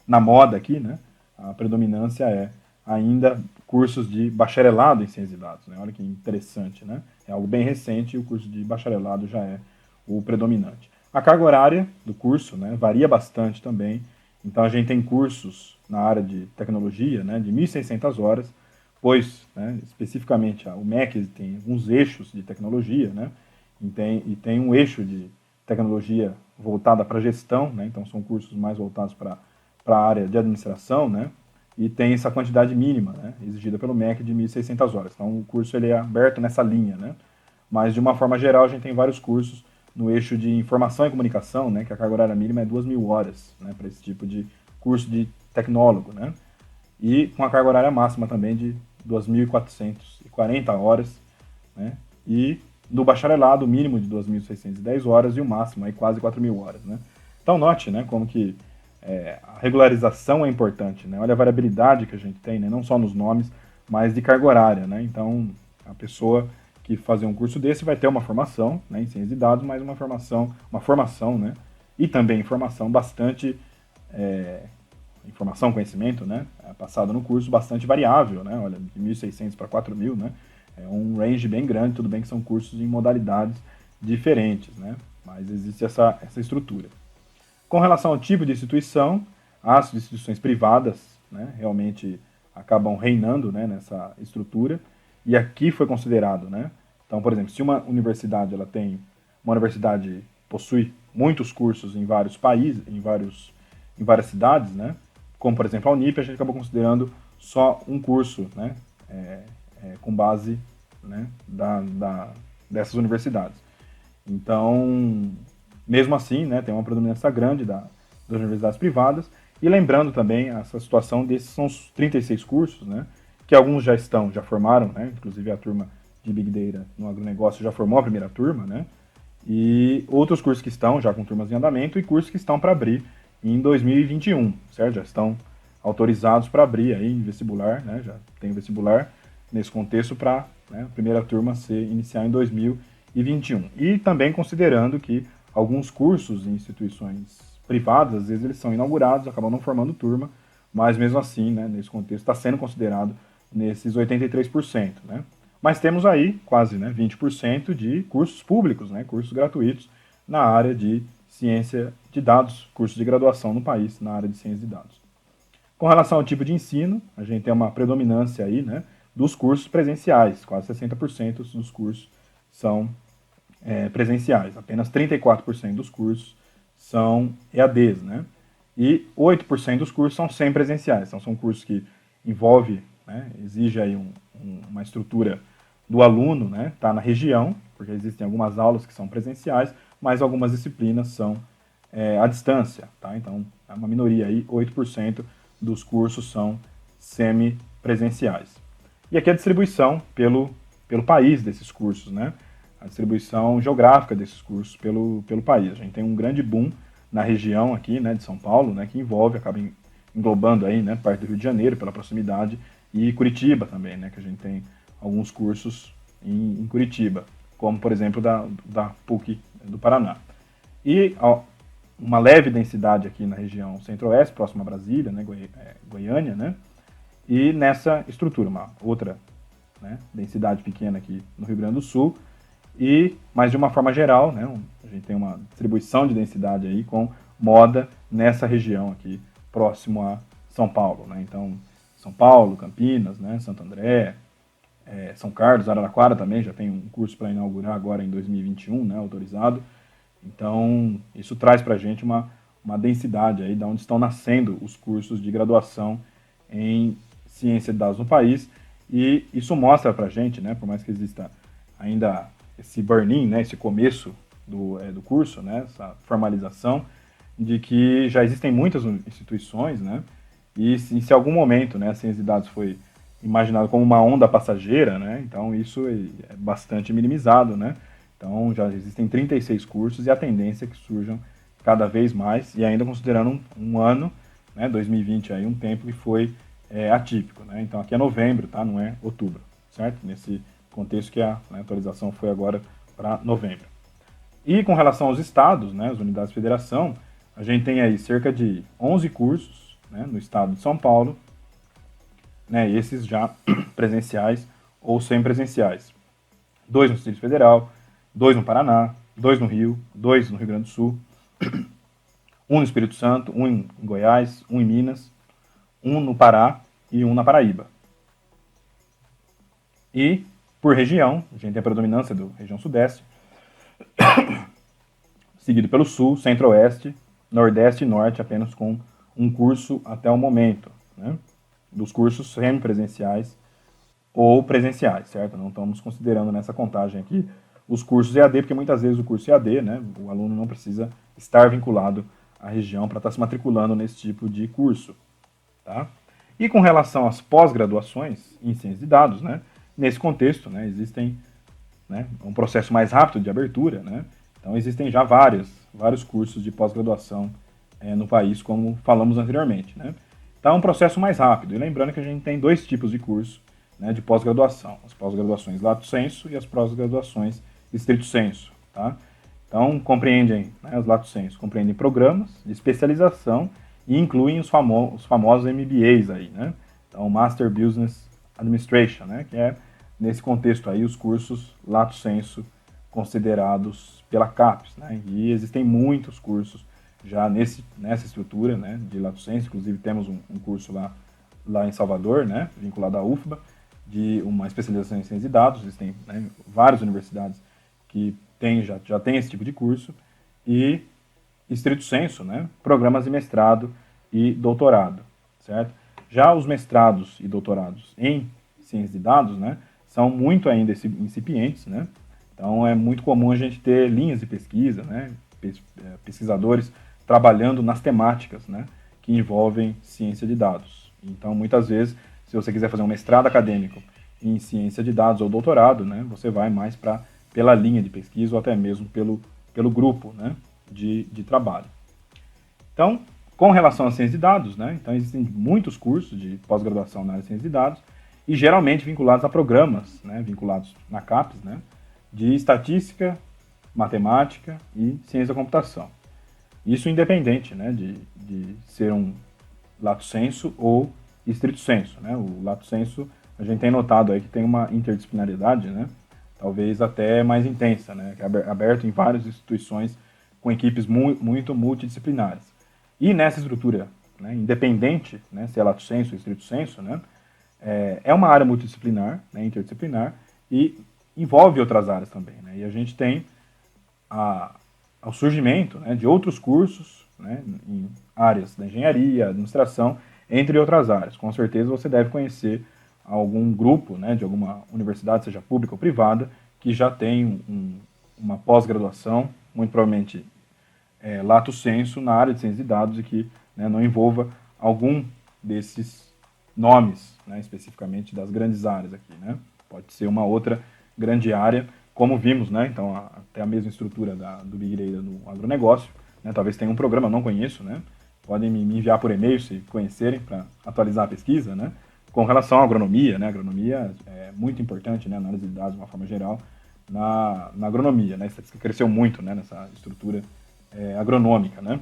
na moda aqui, né, a predominância é ainda cursos de bacharelado em ciência de dados, né? Olha que interessante, né? É algo bem recente e o curso de bacharelado já é o predominante. A carga horária do curso, né, varia bastante também. Então, a gente tem cursos na área de tecnologia, né, de 1.600 horas, pois, né, especificamente, o MEC tem alguns eixos de tecnologia, né, e tem um eixo de tecnologia voltada para gestão, né, então são cursos mais voltados para a área de administração, né, e tem essa quantidade mínima, né, exigida pelo MEC de 1.600 horas. Então, o curso ele é aberto nessa linha, né, mas, de uma forma geral, a gente tem vários cursos no eixo de informação e comunicação, né, que a carga horária mínima é 2.000 horas, né, para esse tipo de curso de tecnólogo, né, e com a carga horária máxima também de 2.440 horas, né, e no bacharelado o mínimo de 2.610 horas e o máximo aí quase 4.000 horas, né. Então note, né, como que a regularização é importante, né, olha a variabilidade que a gente tem, né, não só nos nomes, mas de carga horária, né, então a pessoa que fazer um curso desse vai ter uma formação, né, em ciência de dados, mas uma formação, né, e também informação bastante informação, conhecimento, né, passado no curso, bastante variável, né, olha, de 1.600 para 4.000, né, é um range bem grande, tudo bem que são cursos em modalidades diferentes, né, mas existe essa estrutura. Com relação ao tipo de instituição, as instituições privadas, né, realmente acabam reinando, né, nessa estrutura, e aqui foi considerado, né, então, por exemplo, se uma universidade possui muitos cursos em vários países, em várias cidades, né, como por exemplo a Unip, a gente acabou considerando só um curso, né, com base, né, dessas universidades. Então, mesmo assim, né, tem uma predominância grande das universidades privadas. E lembrando também essa situação desses são os 36 cursos, né, que alguns já formaram, né, inclusive a turma de Big Data no agronegócio já formou a primeira turma, né, e outros cursos que estão já com turmas em andamento e cursos que estão para abrir em 2021, certo? Já estão autorizados para abrir aí em vestibular, né, já tem vestibular nesse contexto para, né, a primeira turma iniciar em 2021. E também considerando que alguns cursos em instituições privadas, às vezes eles são inaugurados, acabam não formando turma, mas mesmo assim, né, nesse contexto, está sendo considerado nesses 83%. Né? Mas temos aí quase, né, 20% de cursos públicos, né, cursos gratuitos na área de ciência de dados, cursos de graduação no país na área de ciência de dados. Com relação ao tipo de ensino, a gente tem uma predominância aí, né, dos cursos presenciais, quase 60% dos cursos são presenciais, apenas 34% dos cursos são EADs, né? E 8% dos cursos são semipresenciais, então são cursos que envolve, né, exige aí uma estrutura do aluno, né, tá na região, porque existem algumas aulas que são presenciais, mas algumas disciplinas são à distância, tá? Então, é uma minoria aí, 8% dos cursos são semipresenciais. E aqui a distribuição pelo país desses cursos, né? A distribuição geográfica desses cursos pelo país. A gente tem um grande boom na região aqui, né, de São Paulo, né, que acaba englobando aí, né, parte do Rio de Janeiro pela proximidade e Curitiba também, né, que a gente tem alguns cursos em Curitiba, como por exemplo da PUC do Paraná. E uma leve densidade aqui na região centro-oeste, próxima a Brasília, né, Goiânia, né, e nessa estrutura, uma outra, né, densidade pequena aqui no Rio Grande do Sul, mas de uma forma geral, né, a gente tem uma distribuição de densidade aí com moda nessa região aqui, próximo a São Paulo. Né? Então, São Paulo, Campinas, né, Santo André, São Carlos, Araraquara também já tem um curso para inaugurar agora em 2021, né, autorizado. Então, isso traz para a gente uma densidade aí de onde estão nascendo os cursos de graduação em ciência de dados no país, e isso mostra para a gente, né, por mais que exista ainda esse burn-in, né, esse começo do curso, né, essa formalização, de que já existem muitas instituições, né, e se algum momento, né, a ciência de dados foi imaginado como uma onda passageira, né, então isso é bastante minimizado, né, então já existem 36 cursos e a tendência é que surjam cada vez mais, e ainda considerando um ano, né, 2020 aí, um tempo que foi atípico, né, então aqui é novembro, tá, não é outubro, certo? Nesse contexto que a atualização foi agora para novembro. E com relação aos estados, né, as unidades de federação, a gente tem aí cerca de 11 cursos, né, no estado de São Paulo, né, esses já presenciais ou semipresenciais. 2 no Distrito Federal, 2 no Paraná, 2 no Rio, 2 no Rio Grande do Sul, 1 no Espírito Santo, 1 em Goiás, 1 em Minas, 1 no Pará e 1 na Paraíba. E por região, a gente tem a predominância da região sudeste, seguido pelo sul, centro-oeste, nordeste e norte, apenas com um curso até o momento, né? Dos cursos semipresenciais ou presenciais, certo? Não estamos considerando nessa contagem aqui os cursos EAD, porque muitas vezes o curso EAD, né, o aluno não precisa estar vinculado à região para estar se matriculando nesse tipo de curso, tá? E com relação às pós-graduações em ciência de dados, né, nesse contexto, né, existem, né, um processo mais rápido de abertura, né, então existem já vários cursos de pós-graduação no país, como falamos anteriormente, né. Então é um processo mais rápido, e lembrando que a gente tem dois tipos de curso, né, de pós-graduação, as pós-graduações lato sensu e as pós-graduações estrito sensu, tá? Então compreendem, né, os lato sensu compreendem programas de especialização e incluem os famosos MBAs aí, né? Então, Master Business Administration, né? Que é, nesse contexto aí, os cursos lato sensu considerados pela CAPES, né? E existem muitos cursos já nessa estrutura, né, de lato sensu. Inclusive temos um curso lá em Salvador, né, vinculado à UFBA, de uma especialização em ciência de dados. Existem, né, várias universidades que já tem esse tipo de curso, e estrito sensu, né, programas de mestrado e doutorado, certo? Já os mestrados e doutorados em ciência de dados, né, são muito ainda incipientes, né? Então é muito comum a gente ter linhas de pesquisa, né, pesquisadores trabalhando nas temáticas, né, que envolvem ciência de dados. Então, muitas vezes, se você quiser fazer um mestrado acadêmico em ciência de dados ou doutorado, né, você vai mais pela linha de pesquisa ou até mesmo pelo grupo, né, de trabalho. Então, com relação à ciência de dados, né, então existem muitos cursos de pós-graduação na área de ciência de dados e geralmente vinculados a programas, né, vinculados na CAPES, né, de estatística, matemática e ciência da computação. Isso independente, né, de ser um lato sensu ou estrito sensu, né? O lato sensu, a gente tem notado aí que tem uma interdisciplinaridade, né, talvez até mais intensa, né, que é aberto em várias instituições com equipes muito multidisciplinares. E nessa estrutura, né, independente, né, se é lato sensu ou estrito sensu, né, é uma área multidisciplinar, né, interdisciplinar, e envolve outras áreas também, né? E a gente tem ao surgimento, né, de outros cursos, né, em áreas da engenharia, administração, entre outras áreas. Com certeza você deve conhecer algum grupo, né, de alguma universidade, seja pública ou privada, que já tem uma pós-graduação, muito provavelmente lato sensu, na área de ciência de dados, e que, né, não envolva algum desses nomes, né, especificamente das grandes áreas aqui, né? Pode ser uma outra grande área, como vimos, né? Então, até a mesma estrutura do Big Data no agronegócio, né? Talvez tenha um programa, eu não conheço, né? Podem me enviar por e-mail se conhecerem, para atualizar a pesquisa, né? Com relação à agronomia, né? A agronomia é muito importante, né? A análise de dados, de uma forma geral, na agronomia, né? A estatística cresceu muito, né, nessa estrutura agronômica, né?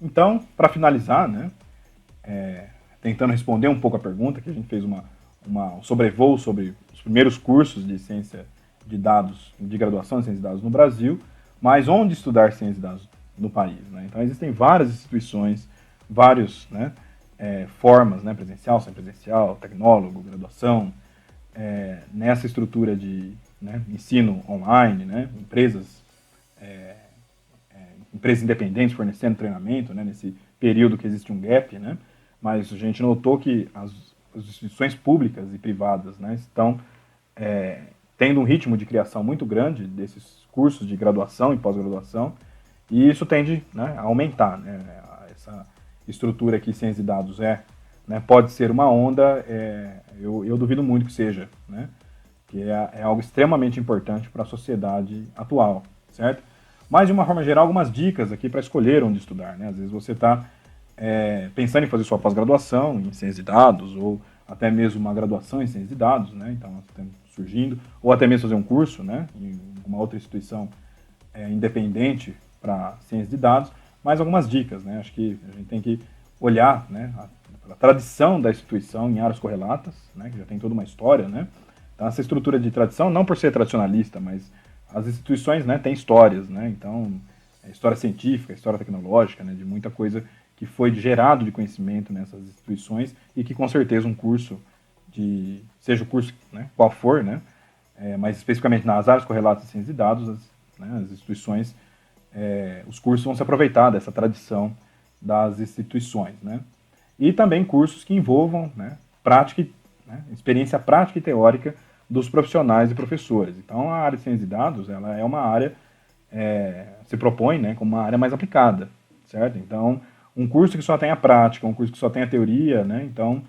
Então, para finalizar, né, tentando responder um pouco a pergunta, que a gente fez um sobrevoo sobre os primeiros cursos de ciência de dados, de graduação em ciência de dados no Brasil, mas onde estudar ciência de dados no país, né? Então, existem várias instituições, várias, né, formas, né, presencial, semipresencial, tecnólogo, graduação, nessa estrutura de, né, ensino online, né, empresas independentes fornecendo treinamento, né, nesse período que existe um gap, né, mas a gente notou que as instituições públicas e privadas, né, estão tendo um ritmo de criação muito grande desses cursos de graduação e pós-graduação, e isso tende, né, a aumentar, né, essa estrutura que ciência de dados né, pode ser uma onda, eu duvido muito que seja, né, que é algo extremamente importante para a sociedade atual, certo? Mas, de uma forma geral, algumas dicas aqui para escolher onde estudar, né? Às vezes você está pensando em fazer sua pós-graduação em ciência de dados, ou até mesmo uma graduação em ciência de dados, né? Então, está surgindo, ou até mesmo fazer um curso, né, em uma outra instituição independente para ciência de dados, mas algumas dicas, né? Acho que a gente tem que olhar, né, a tradição da instituição em áreas correlatas, né, que já tem toda uma história, né? Então, essa estrutura de tradição, não por ser tradicionalista, mas as instituições, né, têm histórias, né? Então, história científica, história tecnológica, né, de muita coisa que foi gerado de conhecimento nessas instituições, e que com certeza um curso seja o curso, né, qual for, né, mas especificamente nas áreas correlatas de ciência de dados, as instituições, os cursos vão se aproveitar dessa tradição das instituições, né? E também cursos que envolvam, né, prática, né, experiência prática e teórica dos profissionais e professores. Então, a área de ciência de dados, ela é uma área, se propõe, né, como uma área mais aplicada, certo? Então, um curso que só tem a prática, um curso que só tem a teoria, né, então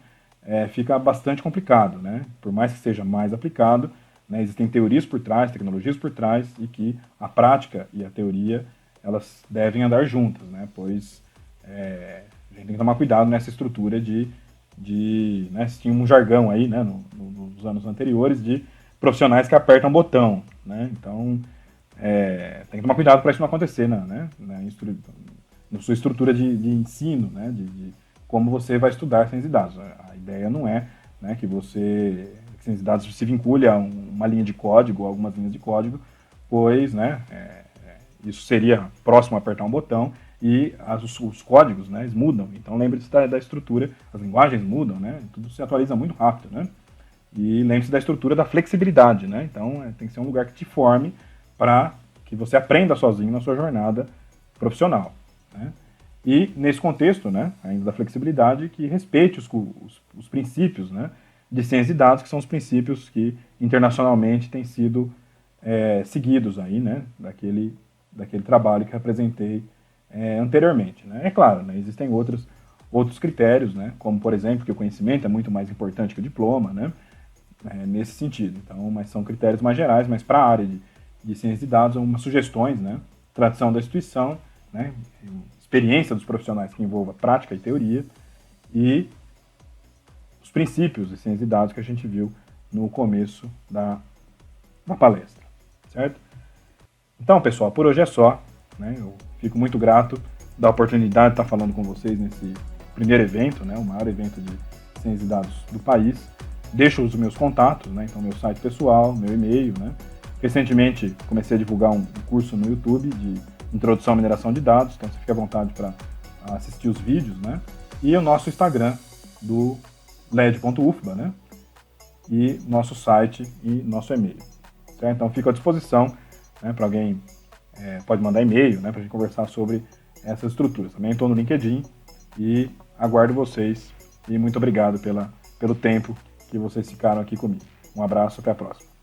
fica bastante complicado, né? Por mais que seja mais aplicado, né, existem teorias por trás, tecnologias por trás, e que a prática e a teoria, elas devem andar juntas, né? Pois a gente tem que tomar cuidado nessa estrutura né, se tinha um jargão aí, né, nos anos anteriores, de profissionais que apertam botão, né? Então, tem que tomar cuidado para isso não acontecer, né, na sua estrutura de ensino, né, de como você vai estudar ciência de dados. A ideia não é, né, que ciência de dados se vincule a uma linha de código, ou algumas linhas de código, pois, né, isso seria próximo a apertar um botão, e os códigos, né, eles mudam. Então lembre-se da estrutura, as linguagens mudam, né, tudo se atualiza muito rápido, né? E lembre-se da estrutura da flexibilidade, né? Então tem que ser um lugar que te forme para que você aprenda sozinho na sua jornada profissional, né? E nesse contexto, né, ainda da flexibilidade, que respeite os princípios, né, de ciência de dados, que são os princípios que internacionalmente têm sido seguidos aí, né, daquele trabalho que apresentei anteriormente, né? É claro, né, existem outros critérios, né, como por exemplo que o conhecimento é muito mais importante que o diploma, né, nesse sentido. Então, mas são critérios mais gerais, mas para a área de ciência de dados, umas sugestões, né, tradição da instituição, né, experiência dos profissionais que envolva prática e teoria, e os princípios de ciência de dados que a gente viu no começo da palestra, certo? Então, pessoal, por hoje é só, né? Eu fico muito grato da oportunidade de estar falando com vocês nesse primeiro evento, né? O maior evento de ciência de dados do país. Deixo os meus contatos, né? Então, meu site pessoal, meu e-mail, né? Recentemente, comecei a divulgar um curso no YouTube de introdução à mineração de dados, então você fica à vontade para assistir os vídeos, né? E o nosso Instagram do led.ufba, né? E nosso site e nosso e-mail. Certo? Então, fico à disposição, né, para alguém, pode mandar e-mail, né, para a gente conversar sobre essas estruturas. Também estou no LinkedIn e aguardo vocês. E muito obrigado pelo tempo que vocês ficaram aqui comigo. Um abraço, até a próxima.